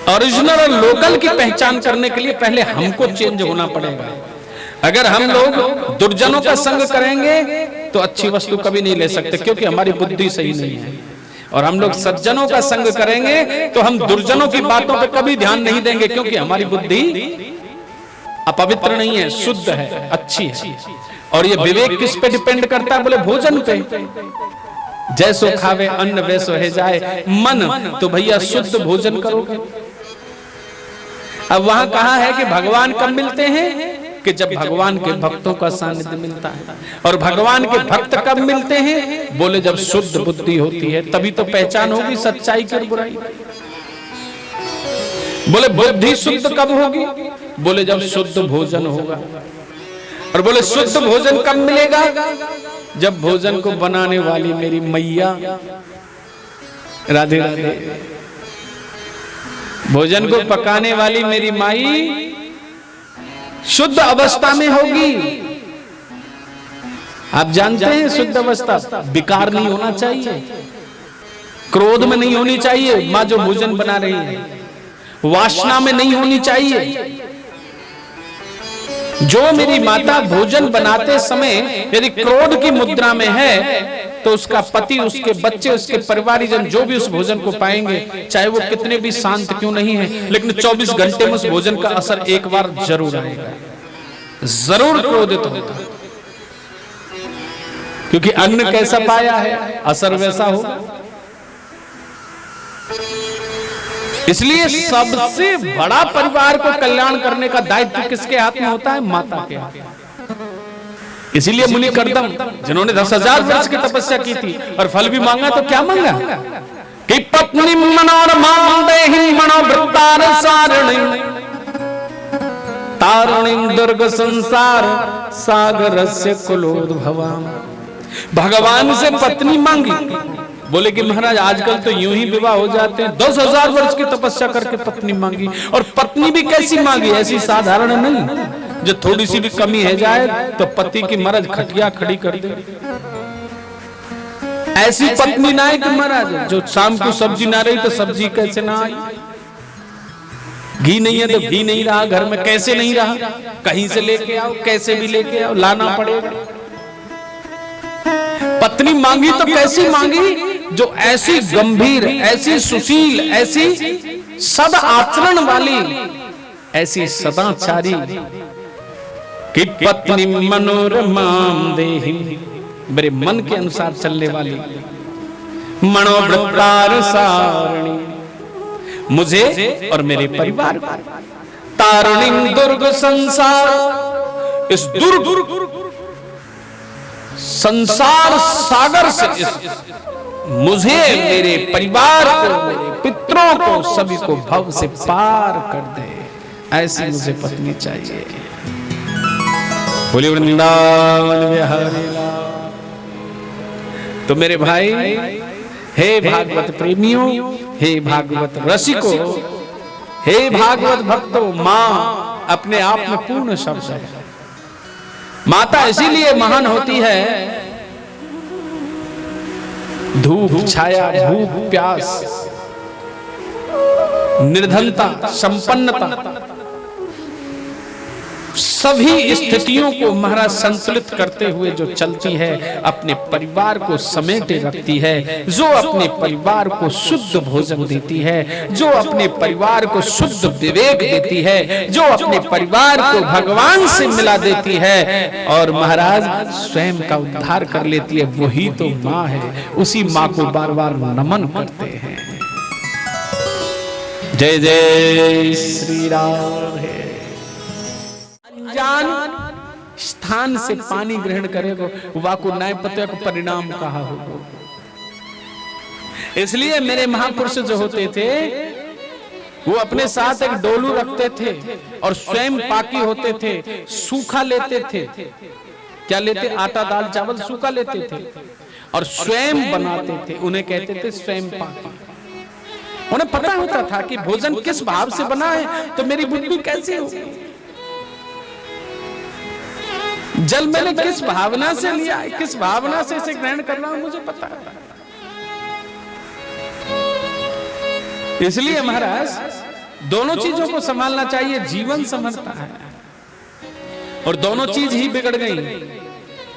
ओरिजिनल और लोकल की पहचान करने के लिए पहले हमको चेंज होना पड़ेगा। अगर हम लोग दुर्जनों का संग करेंगे तो अच्छी वस्तु कभी नहीं ले सकते, क्योंकि हमारी बुद्धि सही नहीं है। और हम लोग सज्जनों का संग करेंगे तो हम दुर्जनों की बातों पर कभी ध्यान नहीं देंगे, क्योंकि हमारी बुद्धि अपवित्र नहीं है, शुद्ध है, अच्छी है। और ये विवेक किस पे डिपेंड करता है? बोले भोजन पे। जैसो खावे अन्न वैसो है जाए मन, तो भैया शुद्ध भोजन करोगे। अब वहां कहा है कि भगवान कब मिलते हैं? कि जब भगवान के भक्तों का सानिध्य मिलता है। और भगवान के भक्त कब मिलते हैं? बोले जब शुद्ध बुद्धि होती है, तभी तो पहचान होगी सच्चाई की और बुराई। बोले बुद्धि शुद्ध कब होगी? बोले जब शुद्ध भोजन होगा। और बोले शुद्ध भोजन कब मिलेगा? जब भोजन को बनाने वाली मेरी मैया, राधे राधे, भोजन को पकाने वाली मेरी माई शुद्ध अवस्था में होगी। आप जानते हैं शुद्ध अवस्था विकार नहीं होना चाहिए, क्रोध में नहीं होनी चाहिए माँ जो भोजन बना रही है, वासना में नहीं होनी चाहिए। जो मेरी माता भोजन बनाते समय यदि क्रोध की मुद्रा में है तो उसका पति, उसके बच्चे, उसके परिवारजन जो भी उस भोजन को पाएंगे, चाहे वो कितने भी शांत क्यों नहीं है, लेकिन 24 घंटे में उस भोजन का असर एक बार जरूर आएगा, जरूर क्रोधित होगा। क्योंकि अन्न कैसा पाया है, असर वैसा होगा। इसलिए सबसे बड़ा परिवार को कल्याण करने का दायित्व किसके हाथ में होता है? माता के हाथ में। इसीलिए मुनि कर्दम जिन्होंने 10,000 वर्ष की तपस्या की थी और फल भी मांगा, तो क्या मांगा कि पत्नी मनोरमां देहि मनोवृत्तार सारणिं तारणिं दुर्ग संसार सागरस्य कुलोद्भवाम। भगवान से पत्नी मांगी। बोले कि महाराज आजकल तो यूं ही विवाह हो जाते हैं, 10,000 वर्ष की तपस्या करके पत्नी मांगी। और पत्नी भी कैसी मांगी? ऐसी साधारण नहीं, जो थोड़ी सी भी कमी है जाए तो पति की महाराज खटिया खड़ी कर दे। ऐसी पत्नी ना है कि महाराज जो शाम को सब्जी ना रही तो सब्जी कैसे ना आई। घी नहीं है तो घी नहीं रहा घर में, कैसे नहीं रहा, कहीं से लेके आओ, कैसे भी लेके आओ, लाना पड़ेगा। पत्नी मांगी तो कैसी मांगी, जो ऐसी गंभीर, ऐसी सुशील, ऐसी सद आचरण वाली, ऐसी सदाचारी कि पत्नी मनोरमाम देहि, मेरे मन के अनुसार चलने वाली, मनोवृत्तार सारणी, मुझे और मेरे परिवार को, तारिणी दुर्ग संसार, इस दुर्ग संसार सागर से मुझे, मेरे परिवार को, मेरे पितरों को, सभी को भव से पार कर दे, ऐसी मुझे पत्नी चाहिए। बोलिए वृंदावन बिहारी लाल। तो मेरे भाई, हे भागवत प्रेमियों, हे भागवत रसिकों, हे भागवत भक्तों, मां अपने आप में पूर्ण शब्द है। माता इसीलिए महान होती है, धूप छाया, भूख प्यास, निर्धनता, संपन्नता, सभी स्थितियों को महाराज संतुलित करते हुए जो चलती है, अपने परिवार को समेटे रखती है, जो अपने परिवार को शुद्ध भोजन देती है, जो अपने परिवार को शुद्ध विवेक देती है, जो अपने परिवार को भगवान से मिला देती है और महाराज स्वयं का उद्धार कर लेती है, वही तो माँ है। उसी माँ को बार बार नमन करते हैं। जय जय श्री राम। है अनजान स्थान से पानी ग्रहण करेगो, वाको नाय पते को परिणाम कहा होगा। इसलिए मेरे महापुरुष जो होते थे, वो अपने साथ एक डोलू रखते थे और स्वयं पाकी होते थे, सूखा लेते थे। क्या लेते? आटा दाल चावल सूखा लेते थे और स्वयं बनाते थे। उन्हें कहते थे स्वयं पाकी। उन्हें पता होता था कि भोजन किस भाव से बना है तो मेरी बुद्धि कैसी होगी, जल मैंने किस भावना से लिया है, किस भावना से इसे ग्रहण करना है, मुझे पता है। इसलिए महाराज दोनों चीजों को संभालना चाहिए। जीवन संभलता है और दोनों चीज ही बिगड़ गई।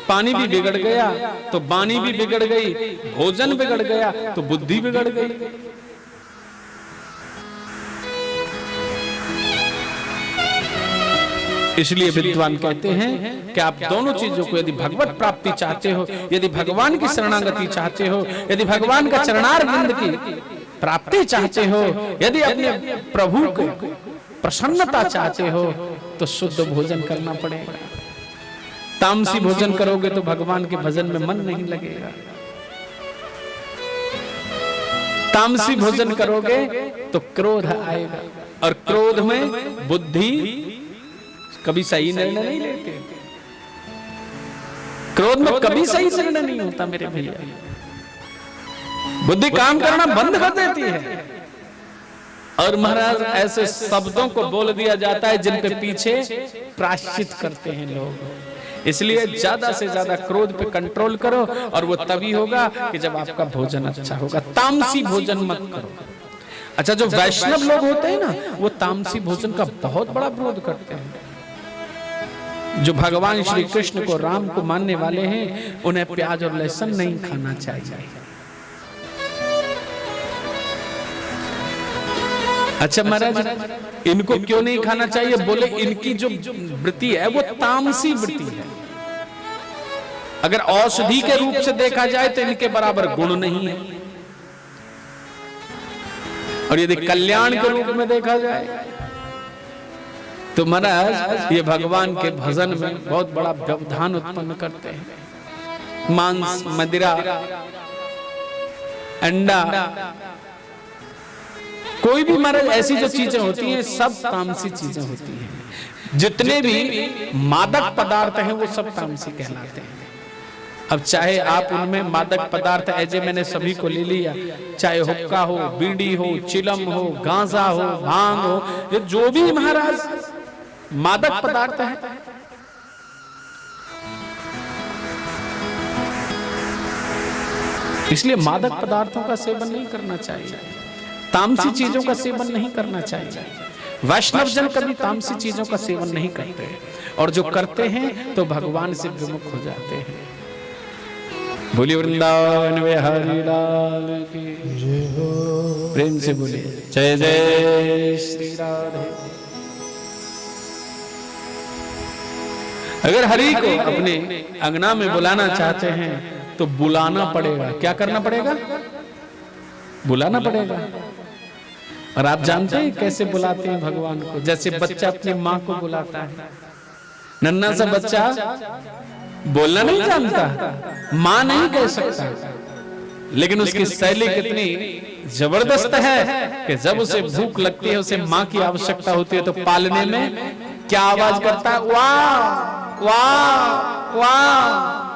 पानी भी बिगड़ गया तो वाणी भी बिगड़ गई, भोजन बिगड़ गया तो बुद्धि बिगड़ गई। इसलिए विद्वान कहते हैं कि आप दोनों चीजों को, यदि भगवत प्राप्ति चाहते हो, यदि भगवान की शरणागति चाहते हो, यदि भगवान का चरणारविंद की प्राप्ति चाहते हो, यदि अपने प्रभु को प्रसन्नता चाहते हो, तो शुद्ध भोजन करना पड़ेगा। तामसी भोजन करोगे तो भगवान के भजन में मन नहीं लगेगा। तामसी भोजन करोगे तो क्रोध आएगा और क्रोध में बुद्धि कभी सही निर्णय नहीं लेते। क्रोध में कभी सही निर्णय नहीं होता मेरे भैया। बुद्धि काम करना बंद कर देती है और महाराज ऐसे शब्दों को बोल दिया जाता है जिन पे पीछे प्रायश्चित करते हैं लोग। इसलिए ज्यादा से ज्यादा क्रोध पे कंट्रोल करो और वो तभी होगा कि जब आपका भोजन अच्छा होगा। तामसी भोजन मत करो। अच्छा, जो वैष्णव लोग होते हैं ना, वो तामसी भोजन का बहुत बड़ा विरोध करते हैं। जो भगवान श्री कृष्ण को, राम को मानने वाले हैं, उन्हें प्याज और लहसुन नहीं खाना चाहिए। अच्छा महाराज, इनको क्यों नहीं खाना चाहिए? बोले इनकी जो वृत्ति है वो तामसी वृत्ति है। अगर औषधि के रूप से देखा जाए तो इनके बराबर गुण नहीं है, और यदि कल्याण के रूप में देखा जाए तो महाराज ये भगवान के भजन में बहुत बड़ा व्यवधान उत्पन्न करते हैं। मांस, मदिरा, अंडा, कोई भी महाराज ऐसी जो चीजें होती हैं सब तामसी चीजें होती हैं। जितने भी मादक पदार्थ हैं वो सब तामसी कहलाते हैं। अब चाहे आप उनमें मादक पदार्थ ऐसे मैंने सभी को ले लिया, चाहे हुक्का हो, बीड़ी हो, चिलम हो, गांजा हो, भांग हो, ये जो भी महाराज मादक पदार्थ है, इसलिए मादक पदार्थों का सेवन नहीं करना चाहिए, तामसी चीजों का सेवन नहीं करना चाहिए। वैष्णव जन कभी तामसी चीजों का सेवन नहीं करते, और जो करते हैं तो भगवान से विमुख हो जाते हैं। बोलिए वृंदावन बिहारी लाल की जय हो। प्रेम से बोलिए जय जय श्री राधे। अगर हरि को अपने अंगना में बुलाना चाहते हैं तो बुलाना पड़ेगा। क्या करना पड़ेगा? बुलाना पड़ेगा। और आप जानते हैं कैसे बुलाते हैं भगवान को? जैसे बच्चा अपनी माँ को बुलाता है। नन्हा सा बच्चा बोलना नहीं जानता, माँ नहीं कह सकता, लेकिन उसकी शैली कितनी जबरदस्त है कि जब उसे भूख लगती है, उसे माँ की आवश्यकता होती है, तो पालने में क्या आवाज करता है? वाह वाह वाह।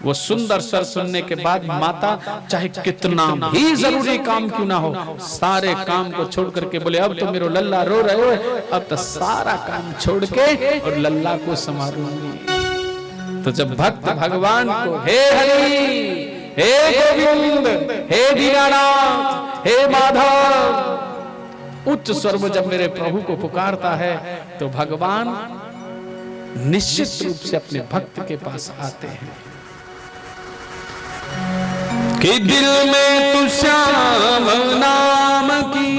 वो सुंदर स्वर सुनने के बाद माता चाहे कितना भी जरूरी काम क्यों ना हो, सारे काम को छोड़ करके बोले अब तो मेरा लल्ला रो रहे हो, अब तो सारा काम छोड़ के और लल्ला को संभालूंगी। तो जब भक्त भगवान को हे हरि, हे गोविंद, हे दीनानाथ, हे माधव उच्च स्वर में जब मेरे प्रभु को पुकारता है तो भगवान निश्चित रूप से अपने भक्त के पास आते हैं कि दिल में तू श्याम नाम की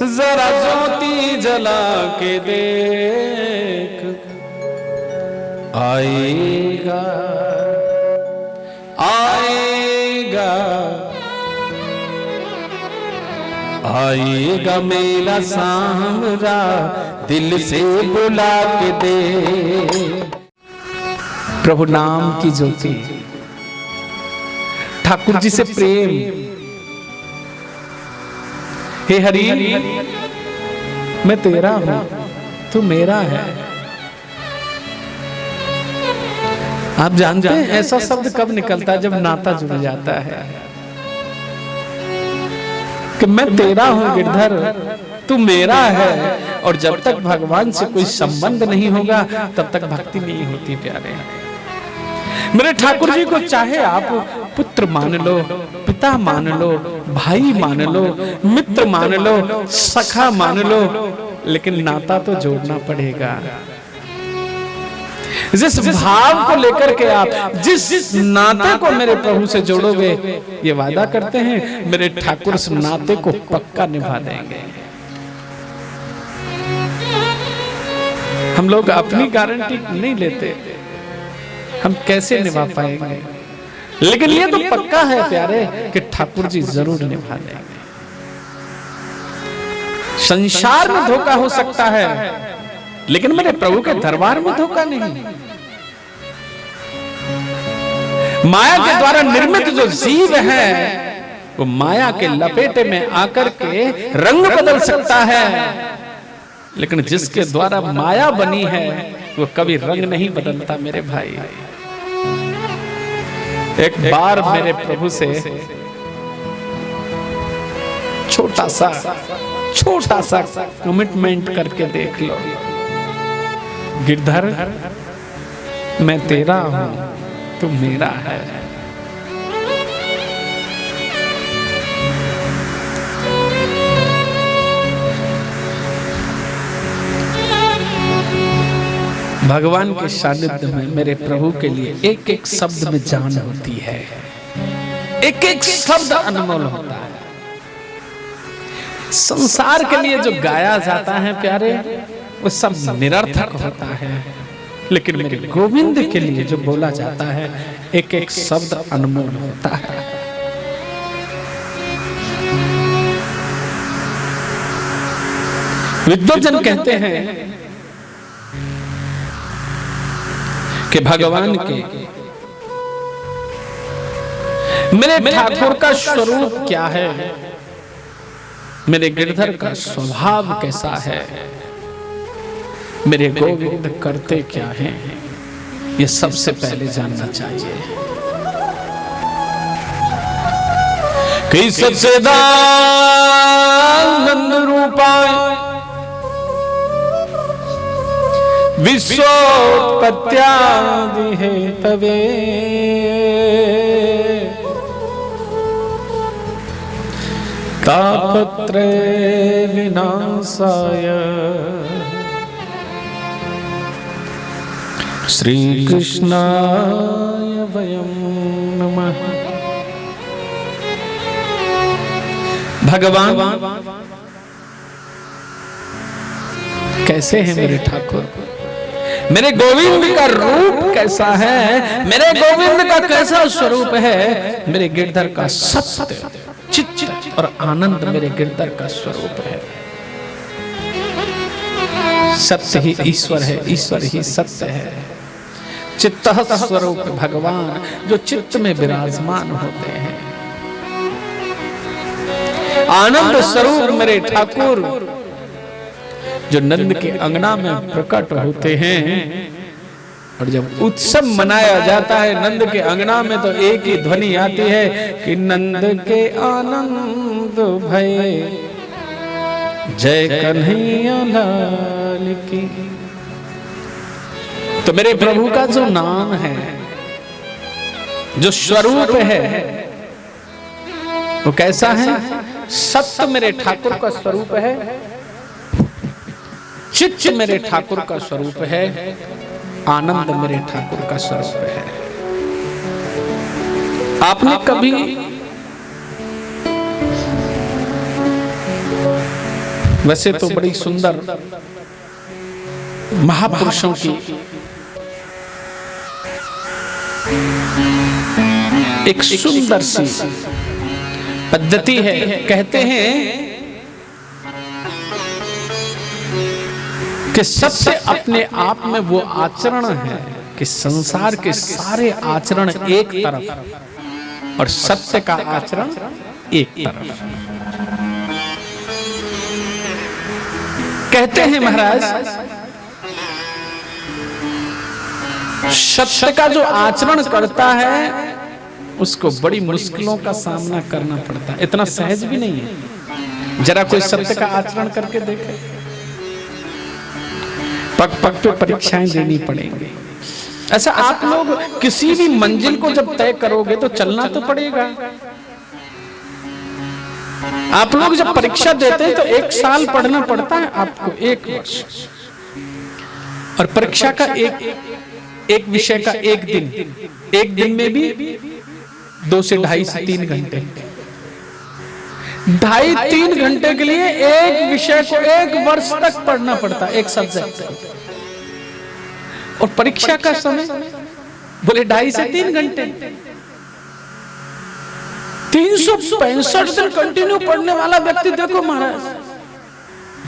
जरा ज्योति जला के देख, आएगा आएगा आएगा मेरा सामरा, दिल से बुला के दे। प्रभु नाम की ज्योति, ठाकुर जी से प्रेम। हे हरि, मैं तेरा हूं, तू मेरा है। आप जानते हैं ऐसा शब्द कब निकलता है? जब नाता जुड़ जाता है कि मैं तेरा हूं गिरधर, तू मेरा है। और जब तक भगवान से कोई संबंध नहीं होगा तब तक भक्ति नहीं होती प्यारे। मेरे ठाकुर जी को चाहे आप पुत्र मान लो, पिता मान लो, भाई मान लो, मित्र मान लो, सखा मान लो, लेकिन नाता तो जोड़ना पड़ेगा। जिस भाव को लेकर के आप जिस नाते को मेरे प्रभु से जोड़ोगे, ये वादा करते हैं मेरे ठाकुर उस नाते को पक्का निभा देंगे। हम लोग अपनी गारंटी नहीं लेते, हम कैसे निभा पाएंगे, लेकिन ये तो पक्का है प्यारे कि ठाकुर जी जरूर निभा देंगे। संसार में धोखा हो सकता है, लेकिन मेरे प्रभु के दरबार में धोखा नहीं। माया के द्वारा निर्मित जो जीव है वो माया के लपेटे में आकर के रंग बदल सकता है, लेकिन जिसके द्वारा माया बनी है वो कभी रंग नहीं बदलता मेरे भाई। एक बार मेरे प्रभु से छोटा सा कमिटमेंट करके देख लो, गिरधर मैं तेरा हूं, तू मेरा है। भगवान के सानिध्य में मेरे प्रभु के लिए एक एक शब्द में जान होती है, एक एक शब्द अनमोल होता है। संसार के लिए जो गाया जाता है प्यारे वो सब निरर्थक होता है, लेकिन मेरे गोविंद के लिए जो बोला जाता है एक एक शब्द अनमोल होता है। विद्वजन कहते हैं कि भगवान के मेरे ठाकुर का स्वरूप क्या है, मेरे गिरधर का स्वभाव कैसा है, मेरे गोविंद करते क्या हैं, ये सबसे पहले जानना चाहिए। कि सच्चिदानंद रूपाय विश्वोत्पत्त्यादि हेतवे तापत्रय विनाशाय श्री कृष्णाय वयं नमः। भगवान कैसे हैं मेरे ठाकुर? मेरे गोविंद का रूप कैसा है? मेरे गोविंद का कैसा स्वरूप है? मेरे गिरधर का सत्य चित्त और आनंद मेरे गिरधर का स्वरूप है। सत्य ही ईश्वर है, ईश्वर ही सत्य है। चित्त स्वरूप भगवान जो चित्त में विराजमान होते हैं। आनंद स्वरूप मेरे ठाकुर जो नंद के अंगना में प्रकट होते हैं। और जब उत्सव मनाया जाता है नंद के अंगना में तो एक ही ध्वनि आती है कि नंद के आनंद भय जय कन्हैया लाल की। तो मेरे प्रभु का जो नाम है, जो स्वरूप है, वो कैसा है? सत्य मेरे ठाकुर का स्वरूप है, चित्त मेरे ठाकुर का स्वरूप है, आनंद मेरे ठाकुर का स्वरूप है। आपने कभी वैसे तो बड़ी सुंदर महापुरुषों की एक सुंदर सी पद्धति है। कहते हैं कि सत्य अपने आप में वो आचरण है कि संसार के सारे आचरण एक तरफ और सत्य का आचरण एक तरफ। कहते हैं महाराज सत्य का जो आचरण करता है उसको बड़ी मुश्किलों का सामना करना पड़ता है। इतना सहज भी नहीं है। जरा कोई सत्य का आचरण करके देखे, पग पग पे परीक्षाएं देनी पड़ेंगी। ऐसा आप लोग किसी भी मंजिल को जब तय करोगे तो चलना तो पड़ेगा। आप लोग जब परीक्षा देते हैं तो 1 साल पढ़ना पड़ता है आपको, 1 वर्ष। और परीक्षा का एक विषय का 1 दिन, 1 दिन में भी 2 से 2.5 से 3 घंटे, 2.5-3 घंटे के लिए एक विषय को 1 वर्ष तक पढ़ना पड़ता है, एक सब्जेक्ट। और परीक्षा का समय बोले 2.5 से 3 घंटे, 365 दिन कंटिन्यू पढ़ने वाला व्यक्ति देखो महाराज,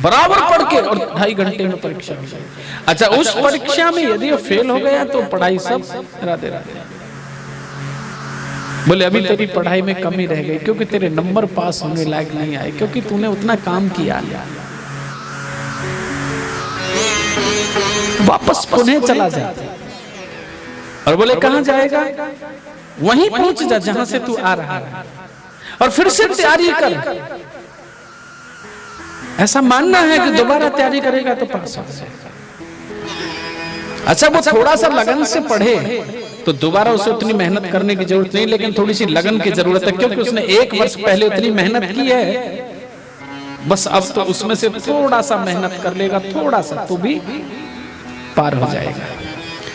बराबर पढ़ के और 2.5 घंटे में परीक्षा हो जाए। अच्छा, उस परीक्षा में यदि वो फेल हो गया तो पढ़ाई सब राधे राधे। बोले अभी तेरी पढ़ाई में कमी रह गई क्योंकि तेरे नंबर पास होने लायक नहीं आए, क्योंकि तूने उतना काम किया। वापस पुणे चला जा। और बोले कहां जाएगा? वहीं पहुंच जा जहां से तू आ रहा है और फिर से तैयारी कर। ऐसा मानना है कि दोबारा तैयारी करेगा तो पास हो जाएगा। अच्छा, वो थोड़ा सा लगन से पढ़े तो दोबारा उसे उतनी मेहनत करने की जरूरत नहीं, लेकिन थोड़ी सी लगन की जरूरत है क्योंकि उसने 1 वर्ष पहले उतनी मेहनत की है। बस अब तो उसमें से थोड़ा सा मेहनत कर लेगा, थोड़ा सा, तो भी पार हो जाएगा।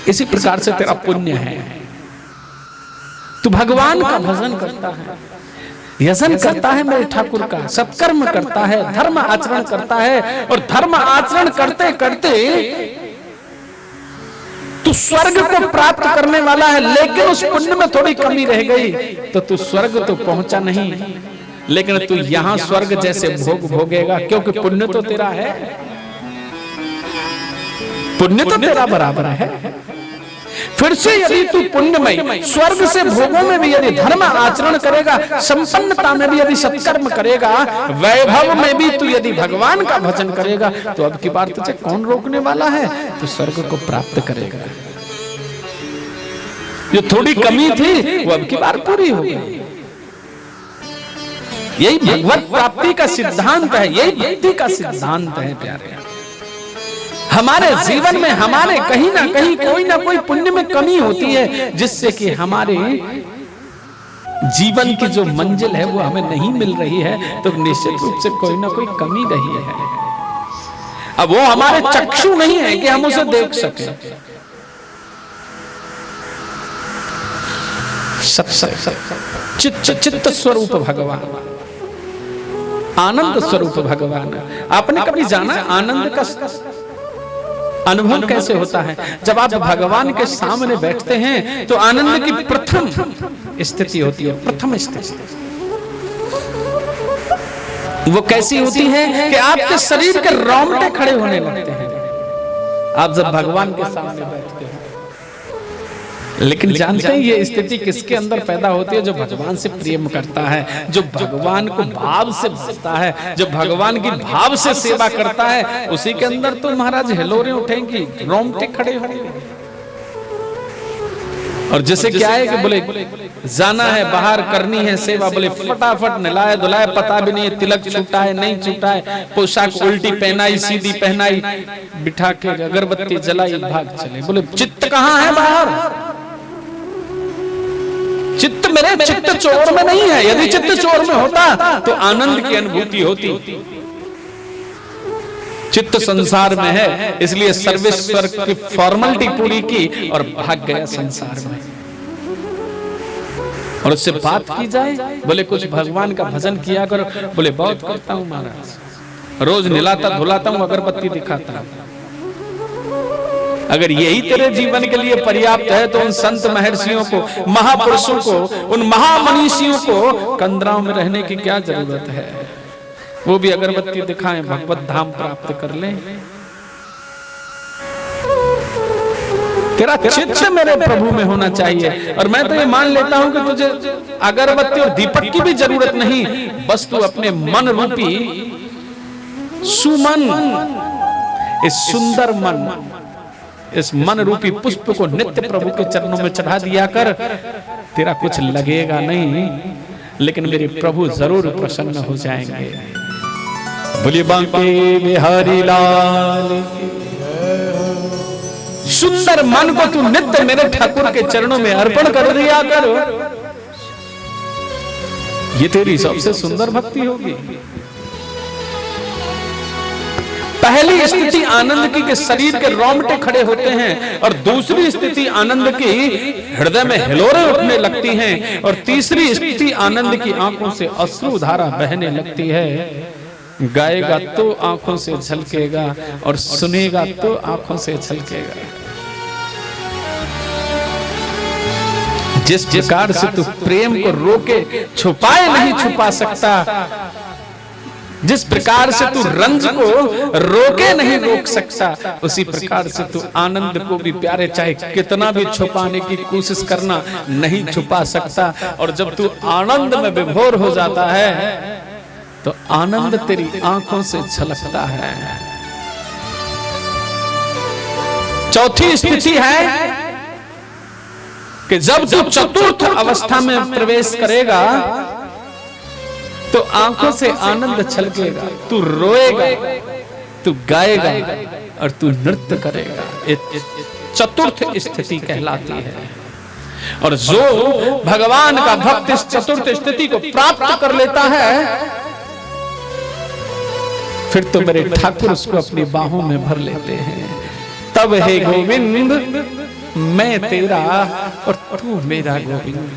इसी प्रकार से तेरा पुण्य है। तू भगवान का भजन करता है, यजन करता है मेरे ठाकुर का, सत्कर्म करता है, धर्म आचरण करता है। और धर्म आचरण करते करते तू स्वर्ग को प्राप्त करने वाला है, लेकिन उस पुण्य में थोड़ी कमी रह गई तो तू स्वर्ग तो पहुंचा नहीं, लेकिन तू यहां स्वर्ग जैसे भोग भोगेगा, क्योंकि पुण्य तो तेरा है, पुण्य तो तेरा बराबर है। फिर से यदि तू पुण्यमय स्वर्ग से भोगों में भी यदि धर्म आचरण करेगा, संपन्नता में भी यदि सत्कर्म करेगा, वैभव में भी तू यदि भगवान का भजन करेगा, तो अब की बार तुझे कौन रोकने वाला है? तो स्वर्ग को प्राप्त करेगा। जो थोड़ी कमी थी वो अब की बार पूरी हो गई। यही भगवत प्राप्ति का सिद्धांत है, यही भक्ति का सिद्धांत है प्यारे। हमारे जीवन में हमारे कहीं ना कहीं कोई ना कोई पुण्य में कमी होती है, जिससे कि हमारी जीवन की जो मंजिल है वो हमें नहीं मिल रही है, तो निश्चित रूप से कोई ना कोई कमी रही है। अब वो हमारे चक्षु नहीं है कि हम उसे देख सकें। चित्त स्वरूप भगवान, आनंद स्वरूप भगवान। आपने कभी जाना आनंद का अनुभव कैसे होता है? जब आप भगवान के सामने बैठते हैं तो आनंद की प्रथम स्थिति होती है। प्रथम स्थिति वो कैसी होती है कि आपके शरीर के रोंगटे खड़े होने लगते हैं आप जब भगवान के सामने बैठते हैं। लेकिन जानते हैं ये स्थिति किसके अंदर पैदा होती है? जो भगवान से प्रेम करता है, जो भगवान को भाव से भजता है, जो भगवान की भाव से सेवा करता है, उसी के अंदर तो महाराज हिलोरें उठेंगी, रोंगटे खड़े होंगे। और जैसे क्या है कि बोले जाना है बाहर, करनी है सेवा, बोले फटाफट नहलाए धुलाए, पता भी नहीं है तिलक छूटा है नहीं छूटा है, पोशाक उल्टी पहनाई सीधी पहनाई, बिठा के अगरबत्ती जलाई, भाग चले। बोले चित्त कहाँ है बाहर? चित्त मेरे चित्त चोर में नहीं है। यदि चित्त चोर में होता तो आनंद की अनुभूति होती। चित्त संसार में है, इसलिए सर्वेश्वर की फॉर्मेलिटी पूरी की और भाग गया संसार में। और उससे बात की जाए, बोले कुछ भगवान का भजन किया करो। बोले बहुत करता हूं महाराज, रोज नहलाता धुलाता हूं, अगरबत्ती दिखाता हूं। अगर यही तेरे जीवन के लिए पर्याप्त है तो उन संत महर्षियों को, महापुरुषों को, उन महामनीषियों को कंदराओं में रहने की क्या जरूरत है? वो भी अगरबत्ती दिखाएं, भगवत धाम प्राप्त कर लें। तेरा चित्त मेरे प्रभु में होना चाहिए। और मैं तो ये मान लेता हूं कि तुझे अगरबत्ती और दीपक की भी जरूरत नहीं, बस तू अपने मन रूपी सुमन, इस सुंदर मन, इस मन रूपी पुष्प को नित्य प्रभु के चरणों में चढ़ा दिया कर। तेरा कुछ लगेगा नहीं, लेकिन मेरे प्रभु जरूर प्रसन्न हो जाएंगे। बोलिए बांके बिहारी लाल। सुंदर मन को तू नित्य मेरे ठाकुर के चरणों में अर्पण कर दिया कर, ये तेरी सबसे सुंदर भक्ति होगी। पहली स्थिति आनंद की कि शरीर के रोंगटे खड़े होते हैं, और दूसरी स्थिति आनंद की हृदय में हिलोरें उठने लगती हैं, और तीसरी स्थिति आनंद की आंखों से अश्रु धारा बहने लगती है। गाएगा तो आंखों से झलकेगा और सुनेगा तो आंखों से झलकेगा। जिस प्रकार से तू प्रेम को रोके छुपाए नहीं छुपा सकता, जिस प्रकार से तू रंज को रोके नहीं रोक सकता, उसी प्रकार से तू आनंद को भी प्यारे चाहे कितना भी छुपाने की कोशिश करना नहीं छुपा सकता। और जब तू आनंद में विभोर हो जाता है तो आनंद तेरी आंखों से झलकता है। चौथी स्थिति है कि जब तू चतुर्थ अवस्था में प्रवेश करेगा तो आंखों से आनंद छलकेगा, तू रोएगा, तू गाएगा और तू नृत्य करेगा। चतुर्थ स्थिति कहलाती है। और जो भगवान का भक्त इस चतुर्थ स्थिति को प्राप्त कर लेता है, फिर तो मेरे ठाकुर उसको अपनी बाहों में भर लेते हैं। तब हे गोविंद मैं तेरा और तू मेरा गोविंद।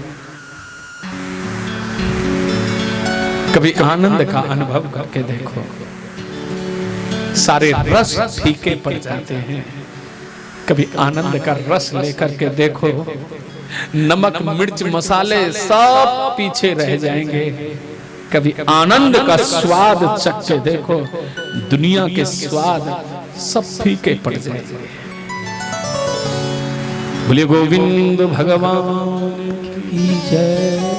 कभी आनंद का अनुभव करके देखो, सारे रस फीके पड़ जाते हैं। कभी आनंद का रस लेकर के देखो, नमक मिर्च मसाले सब पीछे रह जाएंगे। कभी आनंद का स्वाद चख के देखो, दुनिया के स्वाद सब फीके पड़ जाएंगे। बोलिए गोविंद भगवान की जय।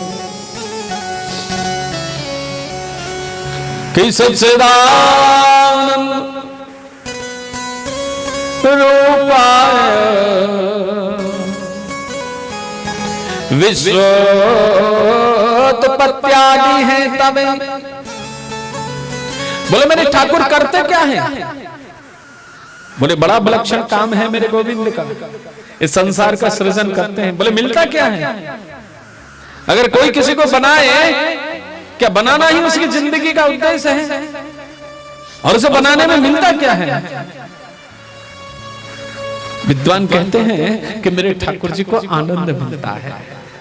कि सच्चिदानंद रूपाय विश्वोत्पत्त्यादि है तबे। बोले मेरे ठाकुर करते क्या है? बोले बड़ा विलक्षण काम है मेरे गोविंद का, इस संसार का सृजन करते हैं। बोले मिलता क्या है? अगर कोई किसी को बनाए, क्या बनाना ही उसकी जिंदगी का उद्देश्य है? और उसे बनाने में मिलता क्या है? विद्वान कहते हैं कि मेरे ठाकुर जी को आनंद मिलता है।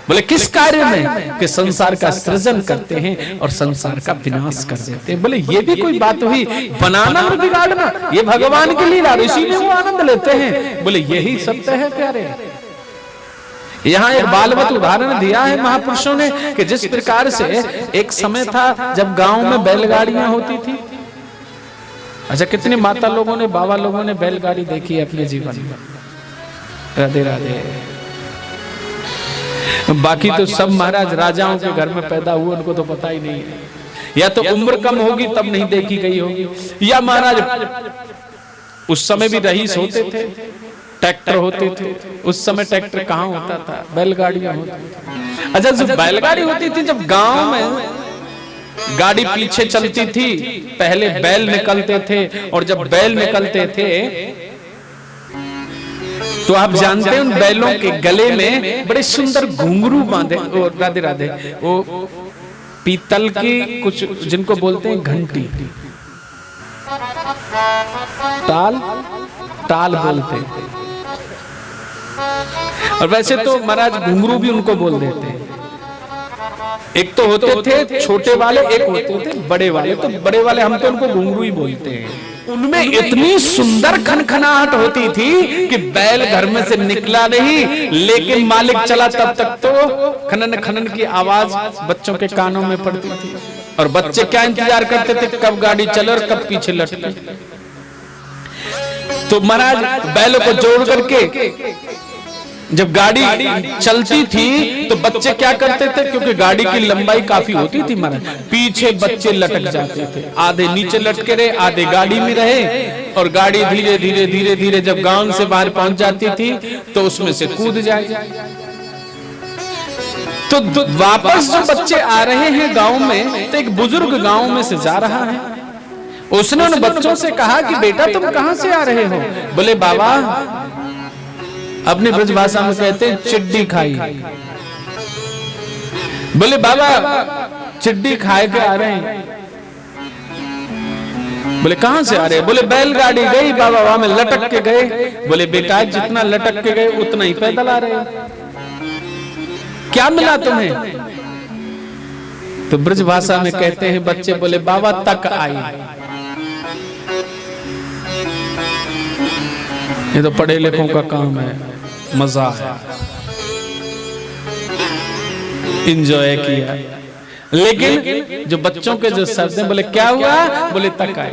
बोले किस कार्य में? कि संसार का सृजन करते हैं और संसार का विनाश कर देते हैं। बोले ये भी कोई बात हुई? बनाना और बिगाड़ना ये भगवान की लीला, इसी में वो आनंद लेते हैं। बोले यही सत्य है प्यारे। यहाँ एक बालवत उदाहरण दिया है महापुरुषों ने कि जिस प्रकार से एक समय था जब गांव में बैलगाड़ियां होती थी। अच्छा, कितने माता लोगों ने, बाबा लोगों ने बैलगाड़ी देखी है अपने जीवन में? राधे राधे। बाकी तो सब महाराज राजाओं के घर में पैदा हुए, उनको तो पता ही नहीं है। या तो उम्र कम होगी तब नहीं देखी गई होगी, या महाराज उस समय भी रईस होते थे, ट्रैक्टर होते थे। उस समय ट्रैक्टर कहाँ होता था? बैलगाड़ियां होती थी। अच्छा, जो बैलगाड़ी होती थी, जब गांव में गाड़ी पीछे चलती थी, पहले बैल निकलते थे, और जब बैल निकलते थे तो आप जानते हैं उन बैलों के गले में बड़े सुंदर घुंघरू बांधे। राधे राधे। वो पीतल की कुछ जिनको बोलते हैं घंटी, ताल बोलते हैं। और वैसे तो महाराज घुंघरू भी उनको बोल देते हैं। एक तो होते थे छोटे वाले, एक होते थे बड़े वाले। तो बड़े वाले हम तो उनको घुंघरू ही बोलते हैं। उनमें इतनी सुंदर खनखनाहट होती थी कि बैल घर में से निकला नहीं, लेकिन मालिक चला तब तक तो खनन खनन की आवाज बच्चों के कानों में पड़ती थी। और बच्चे क्या इंतजार करते थे, कब गाड़ी चले और कब पीछे लटके। तो महाराज बैलों को जोड़ करके जब गाड़ी चलती थी तो बच्चे क्या करते थे, क्योंकि गाड़ी की लंबाई काफी होती थी महाराज, पीछे बच्चे लटक जाते थे। आधे नीचे लटके रहे, आधे गाड़ी में रहे। और गाड़ी धीरे धीरे धीरे धीरे जब गांव से बाहर पहुंच जाती थी तो उसमें से कूद जाए। तो वापस जो बच्चे आ रहे हैं गांव में, तो एक बुजुर्ग गांव में से जा रहा है। उसने उन बच्चों से कहा कि बेटा तुम कहां से आ रहे हो? बोले बाबा, अपनी ब्रज भाषा में कहते हैं चिड्डी खाई। बोले बाबा चिड्डी खाए के आ रहे हैं। बोले कहां से आ रहे हैं? बोले बैलगाड़ी गई बाबा, वहां में लटक के गए। बोले बेटा जितना लटक के गए उतना ही पैदल आ रहे हैं, क्या मिला तुम्हें? तो ब्रज भाषा में कहते हैं बच्चे, बोले बाबा तक आई। ये तो पढ़े लिखों का काम है, मजा है, इंजॉय किया। लेकिन जो बच्चों के जो शब्द हैं, बोले क्या हुआ? बोले तक आई।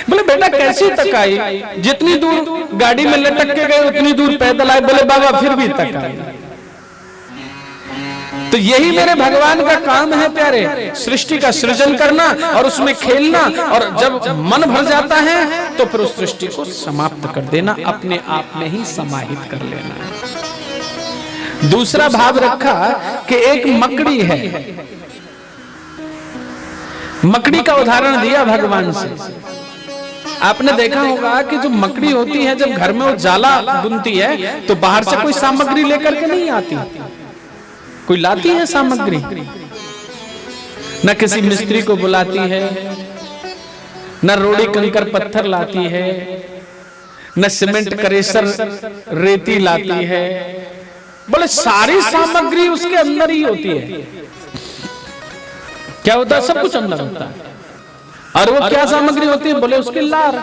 बोले बेटा कैसी तक आई? जितनी दूर गाड़ी में लटक के गए उतनी दूर पैदल आए। बोले बाबा फिर भी तक आई। तो यही मेरे भगवान का काम है प्यारे, सृष्टि का सृजन करना और उसमें खेलना। और जब मन भर जाता है तो फिर उस सृष्टि को समाप्त कर देना, अपने आप में ही समाहित कर लेना। दूसरा भाव रखा कि एक मकड़ी है। मकड़ी का उदाहरण दिया भगवान से। आपने देखा होगा कि जो मकड़ी होती है, जब घर में वो जाला बुनती है तो बाहर से कोई सामग्री लेकर के नहीं आती। कोई लाती है सामग्री? न किसी मिस्त्री को बुलाती है, न रोड़ी कंकर पत्थर लाती है, न सीमेंट करेसर रेती लाती है। बोले सारी सामग्री उसके अंदर ही होती है। क्या होता है? सब कुछ अंदर होता है। और वो क्या सामग्री होती है? बोले उसकी लार।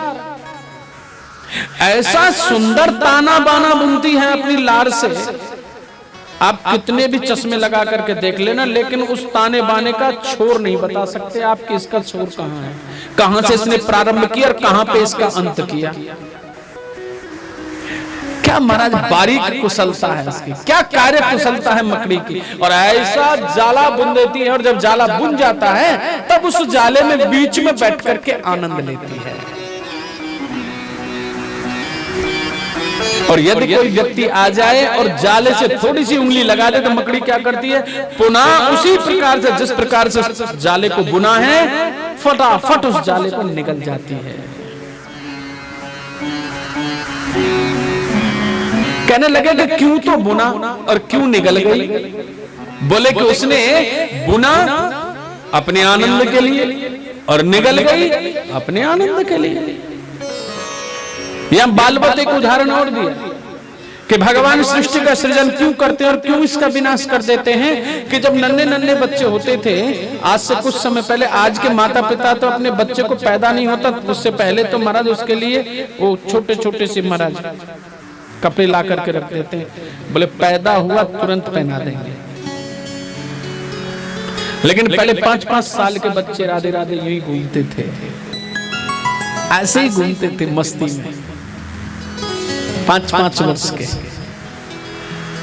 ऐसा सुंदर ताना बाना बुनती है अपनी लार से, आप कितने भी चश्मे लगा करके देख लेना, लेकिन उस ताने बाने का छोर नहीं बता सकते आप कि इसका छोर कहां है, कहां से इसने प्रारंभ किया और कहां पे इसका अंत किया। क्या महाराज बारीक कुशलता है इसकी, क्या कार्य कुशलता है मकड़ी की। और ऐसा जाला बुन देती है, और जब जाला बुन जाता है तब उस जाले में बीच में बैठ करके आनंद लेती है। और यदि कोई व्यक्ति आ जाए और जाले से थोड़ी सी उंगली लगा दे तो मकड़ी क्या करती है? पुनः उसी प्रकार से, जिस प्रकार से जाले को बुना है, फटाफट उस जाले को निकल जाती है। कहने लगे कि क्यों तो बुना और क्यों निकल गई? बोले कि उसने बुना अपने आनंद के लिए और निगल गई अपने आनंद के लिए। यहां बालवत एक उदाहरण और दिया कि भगवान सृष्टि का सृजन क्यों करते हैं और क्यों इसका विनाश कर देते हैं। कि जब नन्हे नन्हे बच्चे होते थे, आज से कुछ समय पहले, आज के माता पिता तो अपने बच्चे को पैदा नहीं होता, उससे पहले तो महाराज उसके लिए वो छोटे छोटे से महाराज कपड़े ला करके रख देते हैं, बोले पैदा हुआ तुरंत पहना देंगे। लेकिन पहले 5-5 साल के बच्चे राधे राधे यूं ही घूमते थे, ऐसे ही घूमते थे मस्ती में, 5-5 वर्ष के।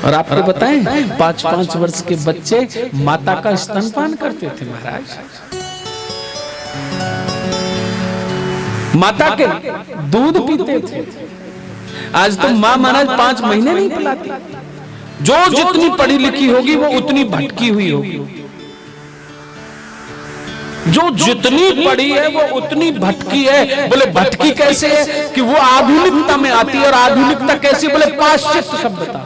और आपको बताएं 5-5 वर्ष के बच्चे माता का स्तनपान करते थे महाराज, माता के दूध पीते थे। आज तो मां महाराज 5 महीने नहीं पिलाती, जो जितनी पढ़ी लिखी होगी वो उतनी भटकी हुई होगी, जो जितनी पढ़ी है वो उतनी भटकी है। बोले भटकी कैसे है कि वो आधुनिकता में आती है, और आधुनिकता कैसे, बोले पाश्चात्य सभ्यता।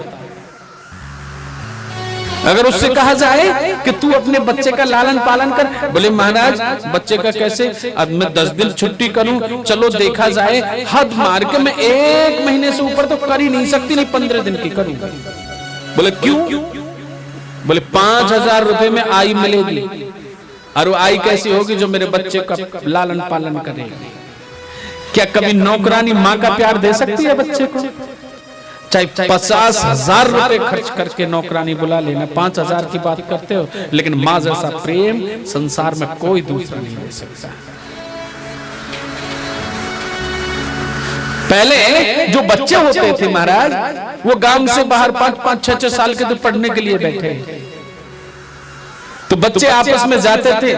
अगर उससे कहा जाए कि तू अपने बच्चे का लालन पालन कर, बोले महाराज बच्चे का कैसे, अब मैं 10 दिन छुट्टी करूं, चलो देखा जाए, हद मार के मैं 1 महीने से ऊपर तो कर ही नहीं सकती, नहीं 15 दिन की करूं। बोले क्यों, बोले 5000 रुपए में आई मिलेगी, और वो आई कैसी होगी, जो मेरे बच्चे का लालन पालन करेगी। क्या कभी नौकरानी माँ का प्यार दे सकती है बच्चे को? चाहे 50,000 रुपए खर्च करके नौकरानी बुला लेना, 5,000 की बात करते हो, लेकिन माँ जैसा प्रेम संसार में कोई दूसरा नहीं दे सकता। पहले जो बच्चे होते थे महाराज, वो गांव से बाहर 5-5, 6-6 साल के तो पढ़ने के लिए बैठे, तो बच्चे आपस में जाते थे,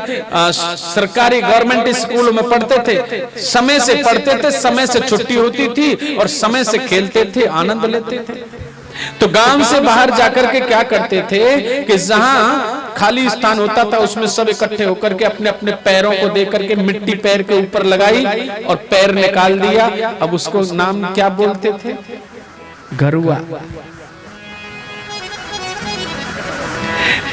सरकारी गवर्नमेंट स्कूल में पढ़ते थे, समय से पढ़ते थे, समय से छुट्टी होती थी और समय से खेलते थे, आनंद लेते थे। तो गांव से बाहर जाकर के क्या करते थे कि जहां खाली स्थान होता था उसमें सब इकट्ठे होकर के अपने अपने पैरों को दे करके मिट्टी पैर के ऊपर लगाई और पैर निकाल दिया। अब उसको नाम क्या बोलते थे? घरुआ।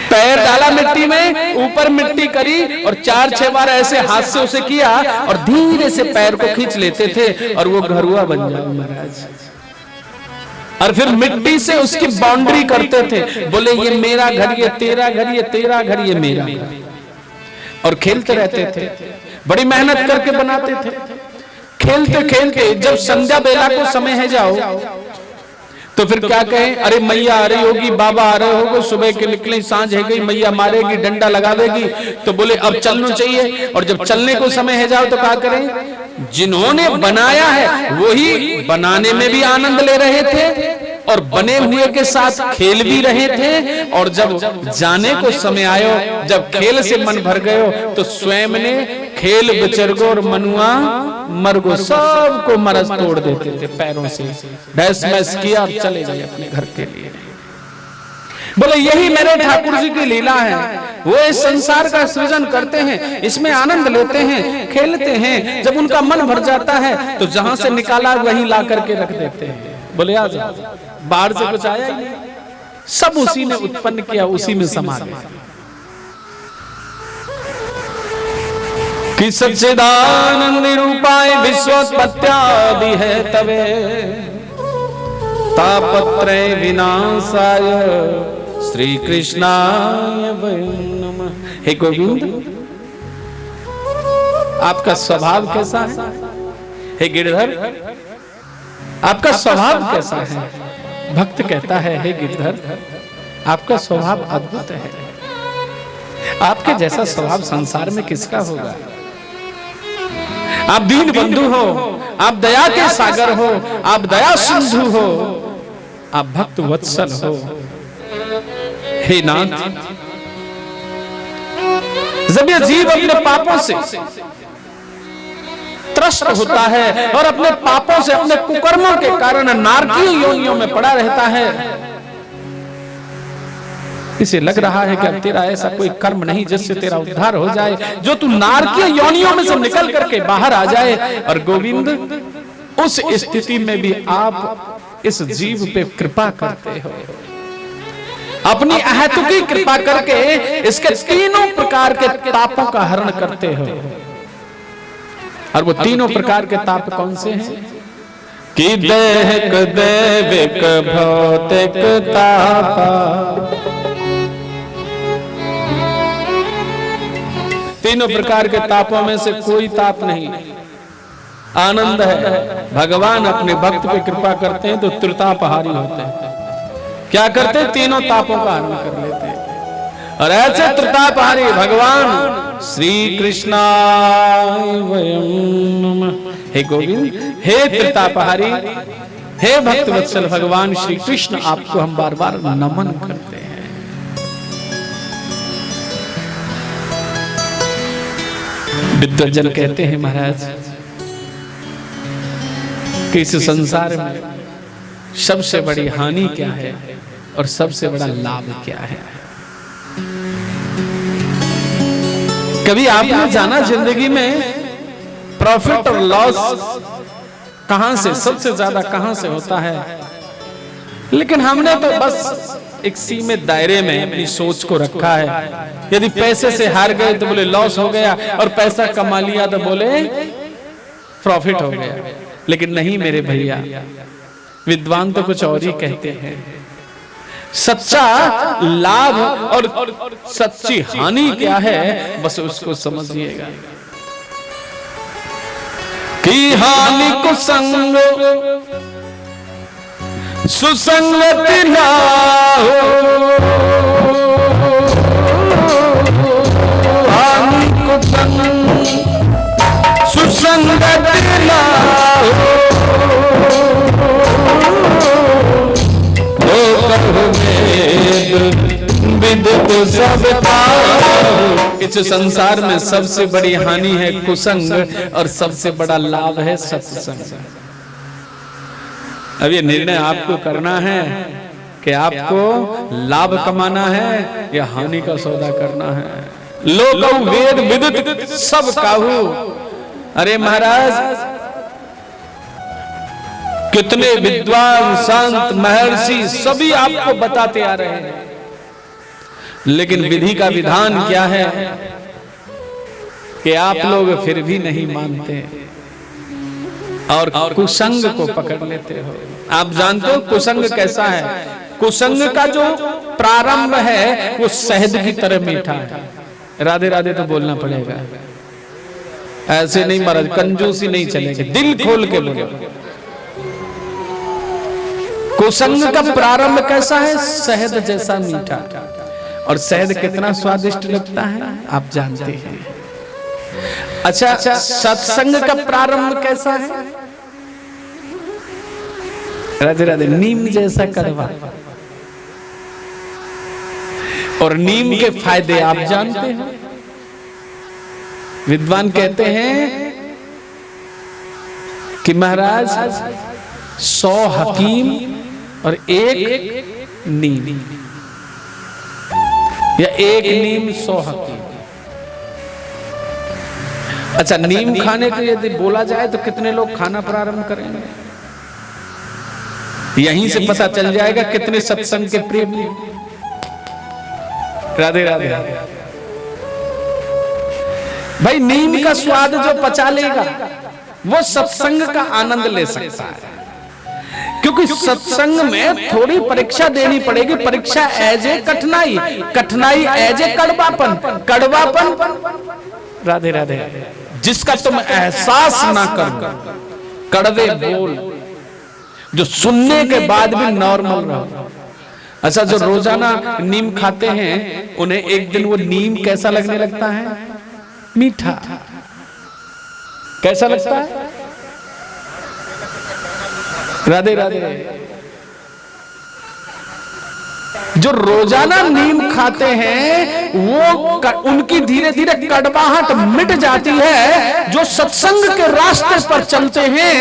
पैर डाला मिट्टी में, ऊपर मिट्टी करी और 4-6 बार ऐसे हाथ से उसे किया और धीरे से पैर को खींच लेते थे और वो घरुआ बन जाए महाराज। और फिर मिट्टी से उसकी बाउंड्री करते थे, बोले ये मेरा घर, ये तेरा घर, ये तेरा घर, ये मेरा घर, और खेलते रहते थे, बड़ी मेहनत करके बनाते थे। खेलते खेलते जब संध्या बेला को समय है जाओ, तो फिर क्या कहें, अरे मैया आ रही होगी, बाबा आ रहे होगे, सुबह के निकले, सांझ है गई, मैया मारेगी, डंडा लगा देगी, तो बोले अब चलना चाहिए। और जब चलने को समय है जाओ तो क्या करें, जिन्होंने बनाया है वही बनाने में भी आनंद ले रहे थे और बने हुए के साथ खेल भी रहे थे, और जब जाने को समय आयो, जब खेल से मन भर गयो, तो स्वयं ने खेल बिचरगो और मनुआ मरगो, सबको मरज तोड़ देते थे पैरों से, डैस मैस किया और चले गए अपने घर के लिए। बोले यही मेरे ठाकुर जी की लीला है, वो इस संसार का सृजन करते हैं, इसमें आनंद लेते हैं, खेलते हैं, जब उनका मन भर जाता है तो जहां से निकाला वही ला करके रख देते हैं। बोले आ जाओ, बाहर से कुछ आया ही नहीं, सब उसी ने उत्पन्न किया, उसी में समा गया। कि सच्चिदानंद रूपाय विश्वोत्पत्त्यादि है तवे, तापत्रय विनाशाय श्री कृष्णाय वयं नमः। हे गोविंद, आपका स्वभाव कैसा है? हे गिरधर, आपका स्वभाव कैसा है? भक्त कहता है, हे गिरधर, आपका स्वभाव अद्भुत है, आपके जैसा स्वभाव संसार में किसका होगा? आप दीन बंधु हो, आप दया के सागर हो, आप दया सिंधु हो, आप भक्त वत्सल हो। हे नाथ, जब ये जीव अपने पापों से त्रस्त होता है और अपने पापों से, अपने कुकर्मों के कारण नारकीय योनियों में पड़ा रहता है, इसे लग रहा है कि अब तेरा ऐसा कोई कर्म नहीं जिससे तेरा उद्धार हो जाए, जो तू नारकीय योनियों में से निकल करके बाहर आ जाए। और गोविंद, उस स्थिति में भी आप इस जीव पे कृपा करते हो, अपनी अहेतुकी कृपा करके इसके तीनों प्रकार के तापों का हरण करते हो। और वो तीनों प्रकार के ताप कौन से हैं? कि दैहिक दैविक भौतिक ताप, तीनों प्रकार के तापों में से कोई ताप नहीं आनंद है। भगवान अपने भक्त पे कृपा करते हैं तो त्रितापहारी होते हैं। क्या करते हैं? तीनों तापों का हरण कर लेते हैं। और ऐसे त्रितापहारी भगवान श्री कृष्णाय वयं नमः। हे गोविंद, हे त्रितापहारी, हे भक्त वत्सल भगवान श्री कृष्ण, आपको हम बार बार नमन करते हैं। विद्वजन कहते हैं महाराज कि इस संसार में सबसे बड़ी हानि क्या है और सबसे बड़ा लाभ क्या है? कभी आपने जाना जिंदगी में प्रॉफिट और लॉस कहां से, सबसे ज्यादा कहां से होता है? लेकिन हमने तो बस एक सीमित दायरे में अपनी सोच को रखा है। यदि पैसे से हार गए तो बोले लॉस हो गया, और पैसा कमा लिया तो बोले प्रॉफिट हो गया। लेकिन नहीं मेरे भैया, विद्वान तो कुछ और ही कहते हैं। सच्चा लाभ और सच्ची हानि क्या है, बस उसको समझिएगा। कि हानि को संग सुसंगति ना हो, हानि को संग सुसंगति ना हो, विदित सब पाओ। इस संसार में सबसे बड़ी हानि है कुसंग और सबसे बड़ा लाभ है सत्संग। अब ये निर्णय आपको करना है कि आपको लाभ कमाना है या हानि का सौदा करना है। लोक वेद विदित सब काहू। अरे महाराज, कितने विद्वान संत महर्षि सभी आपको बताते आ रहे हैं, लेकिन विधि का विधान क्या है कि आप लोग फिर भी नहीं मानते और कुसंग को पकड़ लेते हो। आप जानते हो कुसंग कैसा है? कुसंग का जो प्रारंभ है वो शहद की तरह मीठा है। राधे राधे तो बोलना पड़ेगा, ऐसे नहीं महाराज, कंजूसी नहीं चलेगी, दिल खोल के बोलो। कुसंग का प्रारंभ कैसा है? शहद जैसा मीठा। और शहद कितना स्वादिष्ट लगता है आप जानते हैं। अच्छा, सत्संग का प्रारंभ कैसा है? राधे राधे, नीम जैसा कड़वा। और नीम के फायदे आप जानते हैं। विद्वान कहते हैं कि महाराज 100 हकीम और एक नीम, या एक नीम 100 हकीम। अच्छा, नीम खाने को यदि बोला जाए तो कितने लोग खाना प्रारंभ करेंगे? यहीं से पता चल जाएगा कितने सत्संग के प्रेमी। राधे राधे। भाई, नीम का स्वाद जो पचा लेगा वो सत्संग का आनंद ले सकता है, क्योंकि सत्संग में थोड़ी परीक्षा देनी पड़ेगी। परीक्षा एज ए कठिनाई, कठिनाई एज ए कड़वापन, कड़वापन राधे राधे जिसका तुम एहसास ना करो, कड़वे बोल जो सुनने के बाद भी नॉर्मल रहो। अच्छा, जो रोजाना नीम खाते हैं उन्हें एक दिन वो नीम कैसा लगने लगता है? मीठा। कैसा लगता है? राधे राधे। जो रोजाना नीम खाते हैं वो उनकी धीरे धीरे कड़वाहट मिट जाती है। जो सत्संग के रास्ते पर चलते हैं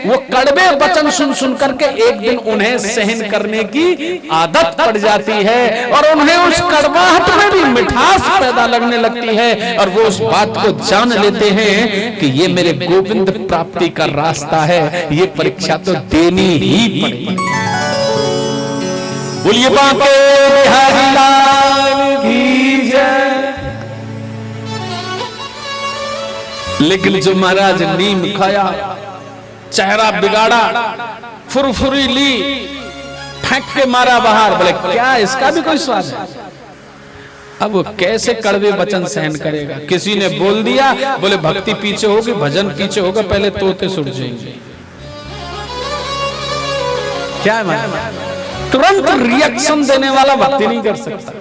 वो कड़वे वचन सुन सुन करके एक दिन उन्हें सहन करने की आदत पड़ जाती है और उन्हें उस कड़वाहट में भी मिठास पैदा लगने लगती है और वो उस बात को जान लेते हैं कि ये मेरे गोविंद प्राप्ति का रास्ता है, ये परीक्षा तो देनी ही पड़ेगी। बोलिए बांके बिहारी लाल की जय। लेकिन जो महाराज नीम खाया, चेहरा बिगाड़ा, फुरफुरी ली, फेंक के मारा बाहर। बोले क्या इसका भी कोई स्वाद है? अब वो कैसे कड़वे वचन सहन करेगा? किसी ने बोल दिया, बोले भक्ति पीछे होगी, भजन पीछे होगा, पहले तोते सुट जाएंगे। क्या है? तुरंत रिएक्शन देने वाला भक्ति नहीं कर सकता।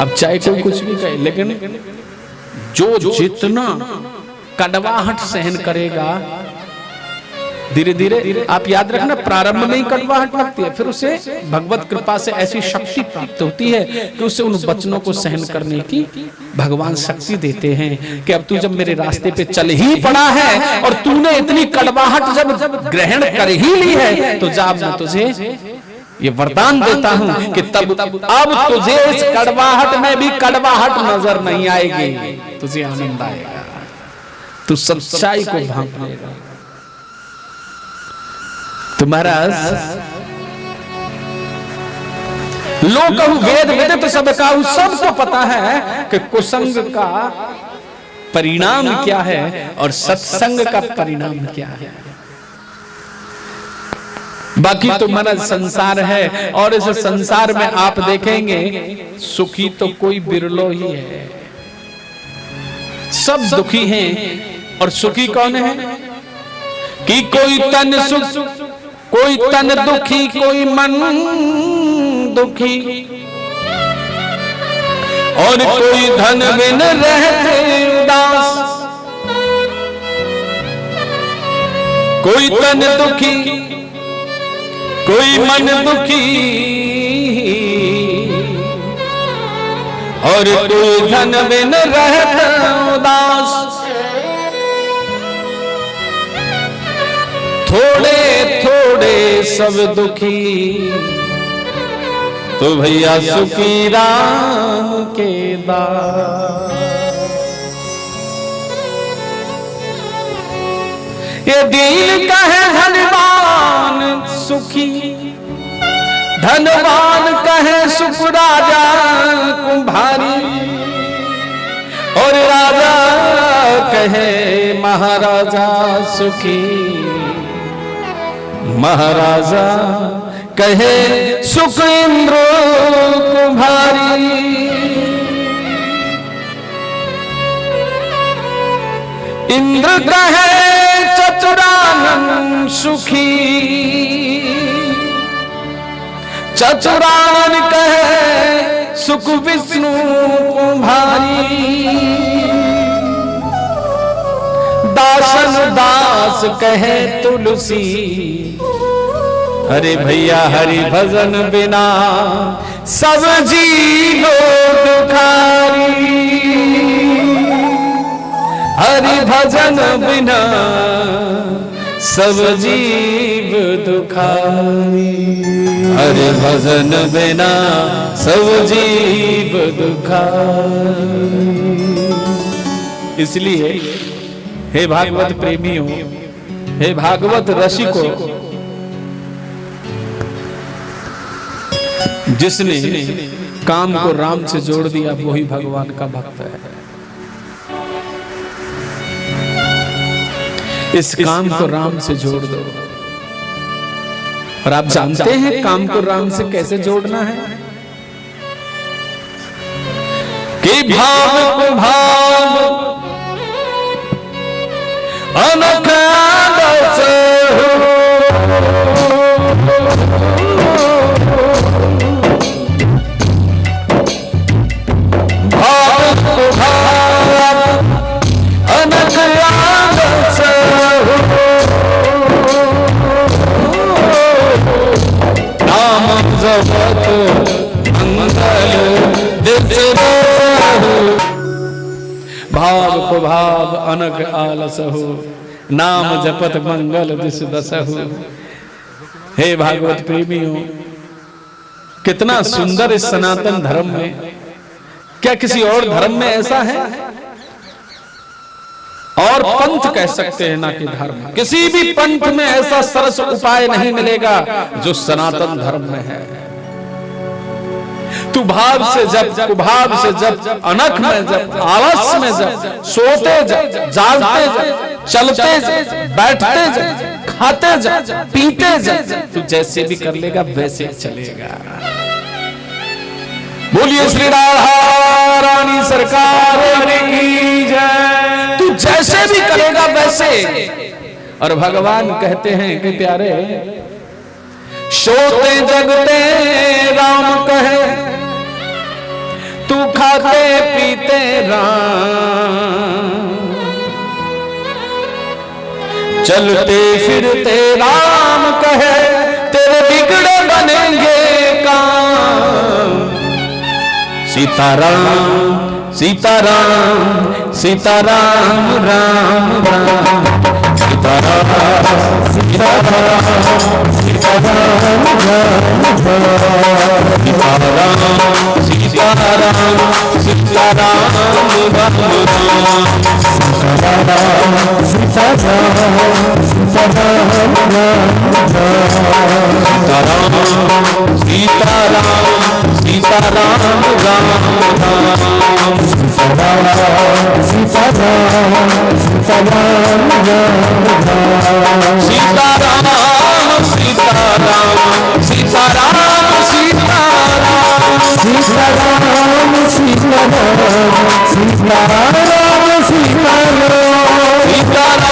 अब चाहे कोई कुछ भी कहे, लेकिन जो जितना कड़वाहट सहन करेगा, धीरे धीरे आप याद रखना, प्रारंभ में ही कड़वाहट लगती है, फिर उसे भगवत कृपा से ऐसी शक्ति प्राप्त होती है कि उसे उन वचनों को सहन करने की भगवान शक्ति देते हैं कि अब तू जब मेरे रास्ते पे चल ही पड़ा है और तूने इतनी कड़वाहट जब ग्रहण कर ही ली है, तो जा मैं तुझे ये वरदान देता हूं कि तब अब तुझे इस कड़वाहट में भी कड़वाहट नजर नहीं आएगी, तुझे आनंद आएगा, तू सच्चाई को भांप लेगा। तो महाराज लोक वेद विदित सब का, सबको पता है कि कुसंग का परिणाम क्या है और सत्संग का परिणाम क्या है। बाकी तो महाराज संसार है, और इस संसार में आप देखेंगे सुखी तो कोई बिरलो ही है, सब दुखी हैं। और सुखी कौन है? कि कोई तन सुख, कोई तन दुखी, कोई मन दुखी, और कोई धन बिन रहते उदास। कोई तन दुखी, कोई मन दुखी, और कोई धन बिन रहता उदास। थोड़े थोड़े सब दुखी, तो भैया सुखी राम के दास। ये दीन का है धनवान सुखी, धनवान कहे सुख राजा कुंभारी, और राजा कहे महाराजा सुखी, महाराजा कहे सुख इंद्र कुम्हारी। इंद्र कहे चतुरानन सुखी, चतुरानन कहे सुख विष्णु कुम्हारी। दासन दास कहे तुलसी, अरे भैया हरि भजन बिना सब जीव दुखारी। हरि भजन बिना सब जीव दुखारी, हरि भजन बिना सब जीव दुखारी। इसलिए हे भागवत प्रेमियों, हे भागवत रसिकों, जिसने काम को राम से जोड़ दिया वही भगवान का भक्त है। इस काम को राम से जोड़ दो। और आप जानते हैं काम को राम से कैसे जोड़ना है? कि भाव को भाव अनख आदर्श भाव को भाव अनग आलस हो, नाम जपत मंगल दिस दसहु। हे भागवत प्रेमियों, कितना सुंदर इस सनातन धर्म में, क्या किसी और धर्म में ऐसा है और पंथ कह सकते हैं ना कि धर्म। किसी भी पंथ में ऐसा सरस उपाय नहीं मिलेगा जो सनातन धर्म में है। तू भाव से जब, कुभाव से जब, अनख में जब, आलस में जब, सोते जब, जागते जब, चलते जब, बैठते जब, खाते जब, पीते जब, तू जैसे भी कर लेगा वैसे चलेगा। बोलिए श्री राधा रानी सरकार की जय। तू जैसे भी करेगा वैसे। और भगवान कहते हैं कि प्यारे, सोते जगते राम कहे, तू खाते पीते राम, चलते फिरते राम कहे, तेरे बिगड़े बनेंगे काम। सीताराम सीताराम सीताराम राम राम, सीताराम सीताराम सीताराम राम राम, सीताराम सीताराम सीताराम राम राम, सीताराम सीताराम सीताराम राम राम, सीताराम सीताराम सीताराम राम राम, सीताराम सीताराम सीताराम राम राम, सीताराम सीताराम सीताराम सीताराम, सीताराम सीताराम सीताराम सीताराम, सीताराम सीताराम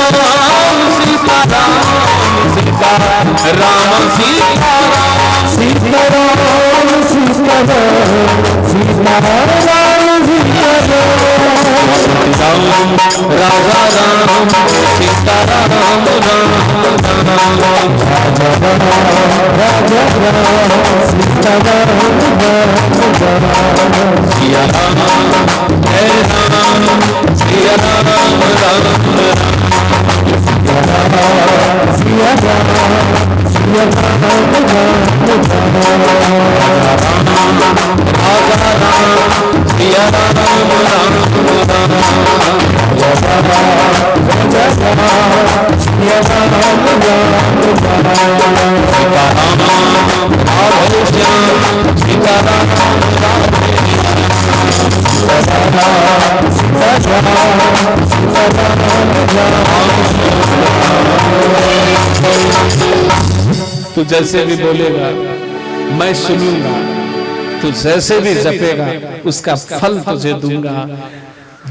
सीताराम राम, सीताराम सीताराम सीताराम सीताराम, सीताराम राजा राम सीताराम राम राम, राजा राम सीताराम राम राम, सिया राम जय राम सिया राम राम राम, सिया राम सिया राम राजा राम सिया राम राम राम, राजा राम सिया राम राम राम, राधे श्याम सीताराम राम, सीताराम तू जैसे भी बोलेगा मैं सुनूंगा, तू जैसे भी जपेगा उसका फल तुझे दूंगा।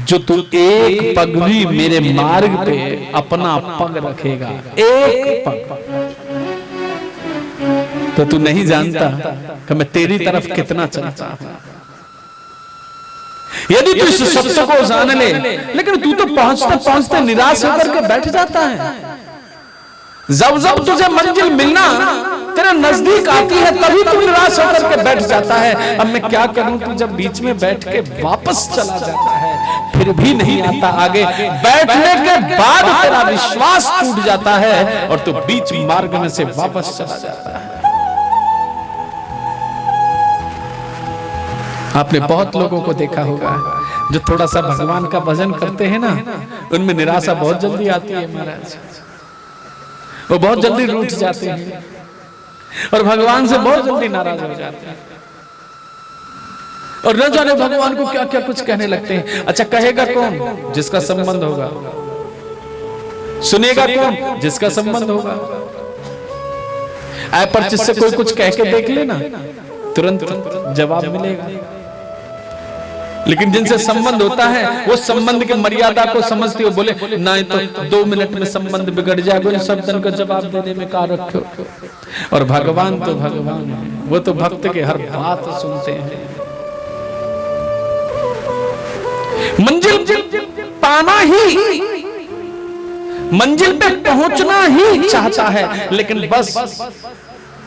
जो तू एक पग भी मेरे मार्ग पे अपना पग रखेगा, एक पग, तो तू नहीं जानता कि मैं तेरी तरफ कितना चलता हूं। यदि तू इस सत्य को जान ले, लेकिन तू तो पहुंचते पहुंचते निराश होकर के बैठ जाता है। जब जब तुझे मंजिल मिलना तेरे नजदीक आती है तभी तू निराश होकर के बैठ जाता है। अब मैं क्या करूं, तू जब बीच में बैठ के वापस चला जाता है, फिर भी नहीं आता आगे। बैठने के बाद तेरा विश्वास टूट जाता है और तू बीच मार्ग में से वापस चला जाता है। आपने बहुत लोगों को देखा होगा जो थोड़ा सा भगवान का भजन करते हैं ना, उनमें निराशा बहुत जल्दी आती है महाराज। वो बहुत जल्दी रूठ जाते हैं और भगवान से बहुत जल्दी नाराज हो जाते हैं और न जाने भगवान को क्या क्या कुछ कहने लगते हैं। अच्छा, कहेगा कौन? जिसका संबंध होगा। सुनेगा कौन? जिसका संबंध होगा। ऐ पर जिससे कोई कुछ कह के देख लेना, तुरंत जवाब मिलेगा। लेकिन जिनसे संबंध होता है वो संबंध की मर्यादा को समझते हो, बोले नहीं तो 2 मिनट में संबंध बिगड़ जाएगा, इन शब्दों का जवाब देने में क्या रखो। और भगवान तो भगवान है, वो तो भक्त के हर बात सुनते हैं। मंजिल पाना ही, मंजिल पे पहुंचना ही चाहता है, लेकिन बस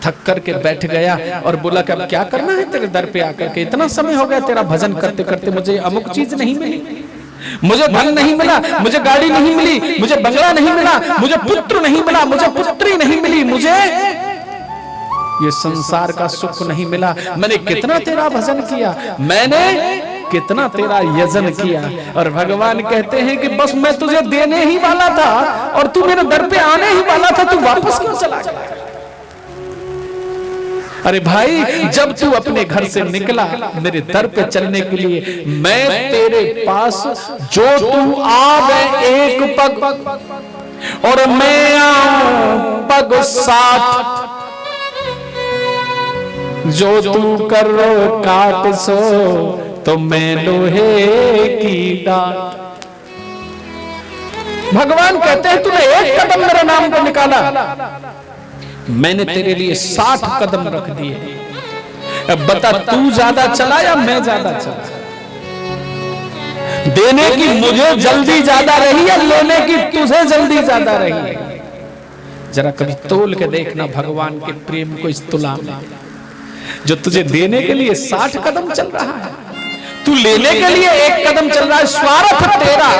थक करके बैठ गया और बोला कि अब क्या करना है तेरे दर पे आकर के, इतना समय हो गया तेरा भजन करते करते, मुझे अमुक चीज नहीं मिली, मुझे धन नहीं मिला, मुझे गाड़ी नहीं मिली, मुझे बंगला नहीं मिला, मुझे पुत्र नहीं मिला, मुझे पुत्री नहीं मिली, मुझे ये संसार का सुख नहीं मिला। मैंने कितना तेरा भजन किया, मैंने कितना तेरा यजन किया। और भगवान कहते हैं कि बस मैं तुझे देने ही वाला था और तू मेरे दर पे आने ही वाला था, तू वापस क्यों चला गया? अरे भाई, जब तू अपने घर से निकला मेरे दर पे चलने के लिए, मैं तेरे पास जो तू आवे एक पग और मैं आऊं पग 60, जो तू कर काट सो तो मैं लोहे की डांट। भगवान कहते हैं तूने एक कदम मेरे नाम को निकाला, मैंने तेरे लिए 60 कदम रख दिए। अब बता तू ज्यादा चला या मैं ज्यादा चला? देने की मुझे जल्दी ज्यादा रही है, लेने की तुझे जल्दी ज्यादा रही है? जरा कभी तोल के देखना भगवान के प्रेम को इस तुला में। जो तुझे देने के लिए 60 कदम चल रहा है, तू लेने के लिए एक कदम चल रहा है। स्वार्थ तेरा,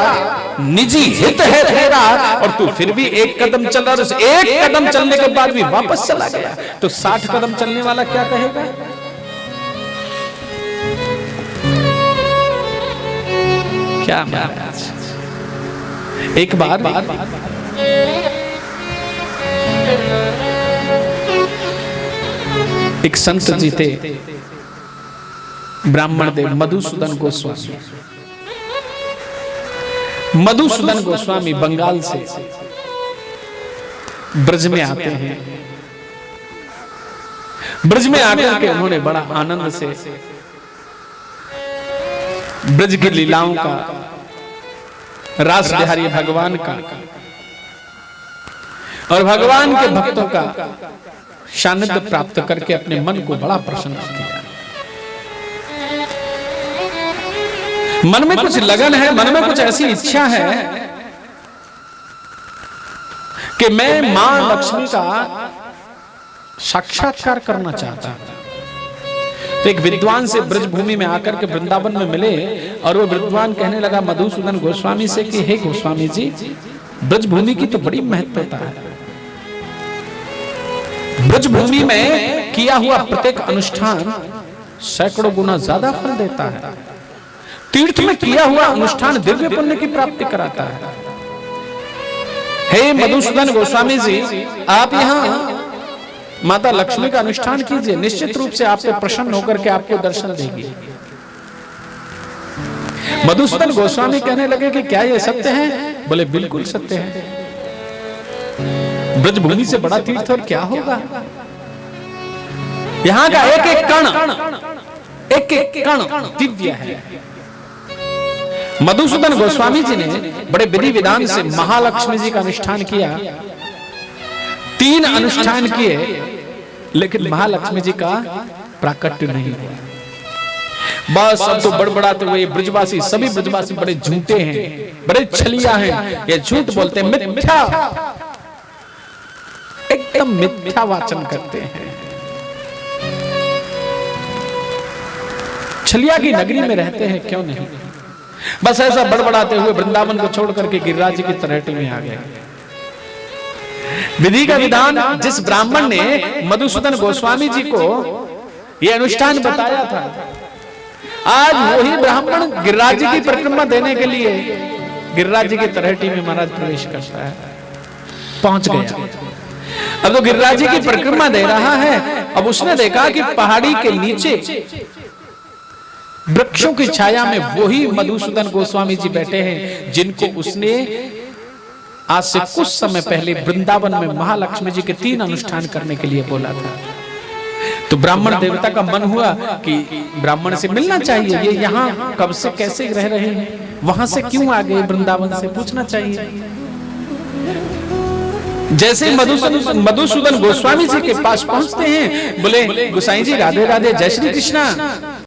निजी हित है तेरा, और तू फिर भी एक कदम चल रहा है। उस एक कदम चलने के बाद भी वापस चला गया, तो 60 कदम चलने वाला क्या कहेगा? क्या महाराज, एक बार एक संत जी थे, ब्राह्मण देव मधुसूदन गोस्वामी। मधुसूदन गोस्वामी बंगाल से ब्रज में आते हैं। ब्रज में आकर के उन्होंने बड़ा आनंद से ब्रज की लीलाओं का, रास बिहारी भगवान का और भगवान के भक्तों का सानिध्य प्राप्त करके अपने मन को बड़ा प्रसन्न किया। मन में कुछ लगन है, मन में कुछ ऐसी इच्छा है कि मैं मां लक्ष्मी का साक्षात्कार करना चाहता हूं। तो एक विद्वान से ब्रजभूमि में आकर के वृंदावन में मिले और वो विद्वान कहने लगा मधुसूदन गोस्वामी से कि हे गोस्वामी जी, ब्रजभूमि की तो बड़ी महत्वता है। ब्रजभूमि में किया हुआ प्रत्येक अनुष्ठान सैकड़ों गुना ज्यादा फल देता है। तीर्थ में किया हुआ अनुष्ठान दिव्य पुण्य की प्राप्ति कराता है। हे मधुसूदन गोस्वामी जी, आप यहाँ माता लक्ष्मी का अनुष्ठान कीजिए, निश्चित रूप से आप पे प्रसन्न होकर के आपको दर्शन देगी। मधुसूदन गोस्वामी कहने लगे कि क्या ये सत्य है? बोले बिल्कुल सत्य है। ब्रजभूमि से बड़ा तीर्थ और क्या होगा? यहाँ का एक एक कण दिव्य है। मधुसूदन गोस्वामी जी ने बड़े विधि विधान से महालक्ष्मी जी का अनुष्ठान किया। 3 अनुष्ठान किए, लेकिन महालक्ष्मी जी का प्राकट्य नहीं हुआ। बस अब तो बड़बड़ाते हुए ब्रजवासी, सभी ब्रजवासी बड़े झूठे हैं, बड़े छलिया हैं, ये झूठ बोलते हैं, मिथ्या, एकदम मिथ्या वाचन करते हैं। छलिया की नगरी में रहते हैं, क्यों नहीं? बस ऐसा बड़बड़ाते हुए वृंदावन को छोड़ करके गिरिराज की तलहटी में आ गए। विधि का विधान जिस ब्राह्मण ने मधुसूदन गोस्वामी जी को यह अनुष्ठान बताया था, आज वही ब्राह्मण गिरिराज की परिक्रमा देने के लिए गिरिराज की तलहटी में महाराज प्रवेश करता है, पहुंच गया। अब तो गिरिराज की परिक्रमा दे रहा है। अब उसने देखा कि पहाड़ी के नीचे वृक्षों की छाया में वही मधुसूदन गोस्वामी जी बैठे हैं, जिनको उसने आज से कुछ समय पहले वृंदावन में महालक्ष्मी जी के 3 अनुष्ठान करने के लिए बोला था। तो ब्राह्मण देवता का मन हुआ कि ब्राह्मण से मिलना चाहिए, ये यहाँ कब से कैसे रह रहे हैं, वहां से क्यों आ गए, वृंदावन से पूछना चाहिए। जैसे मधुसूदन गोस्वामी जी के पास पहुंचते हैं, बोले गोसाई जी राधे राधे, जय श्री कृष्णा।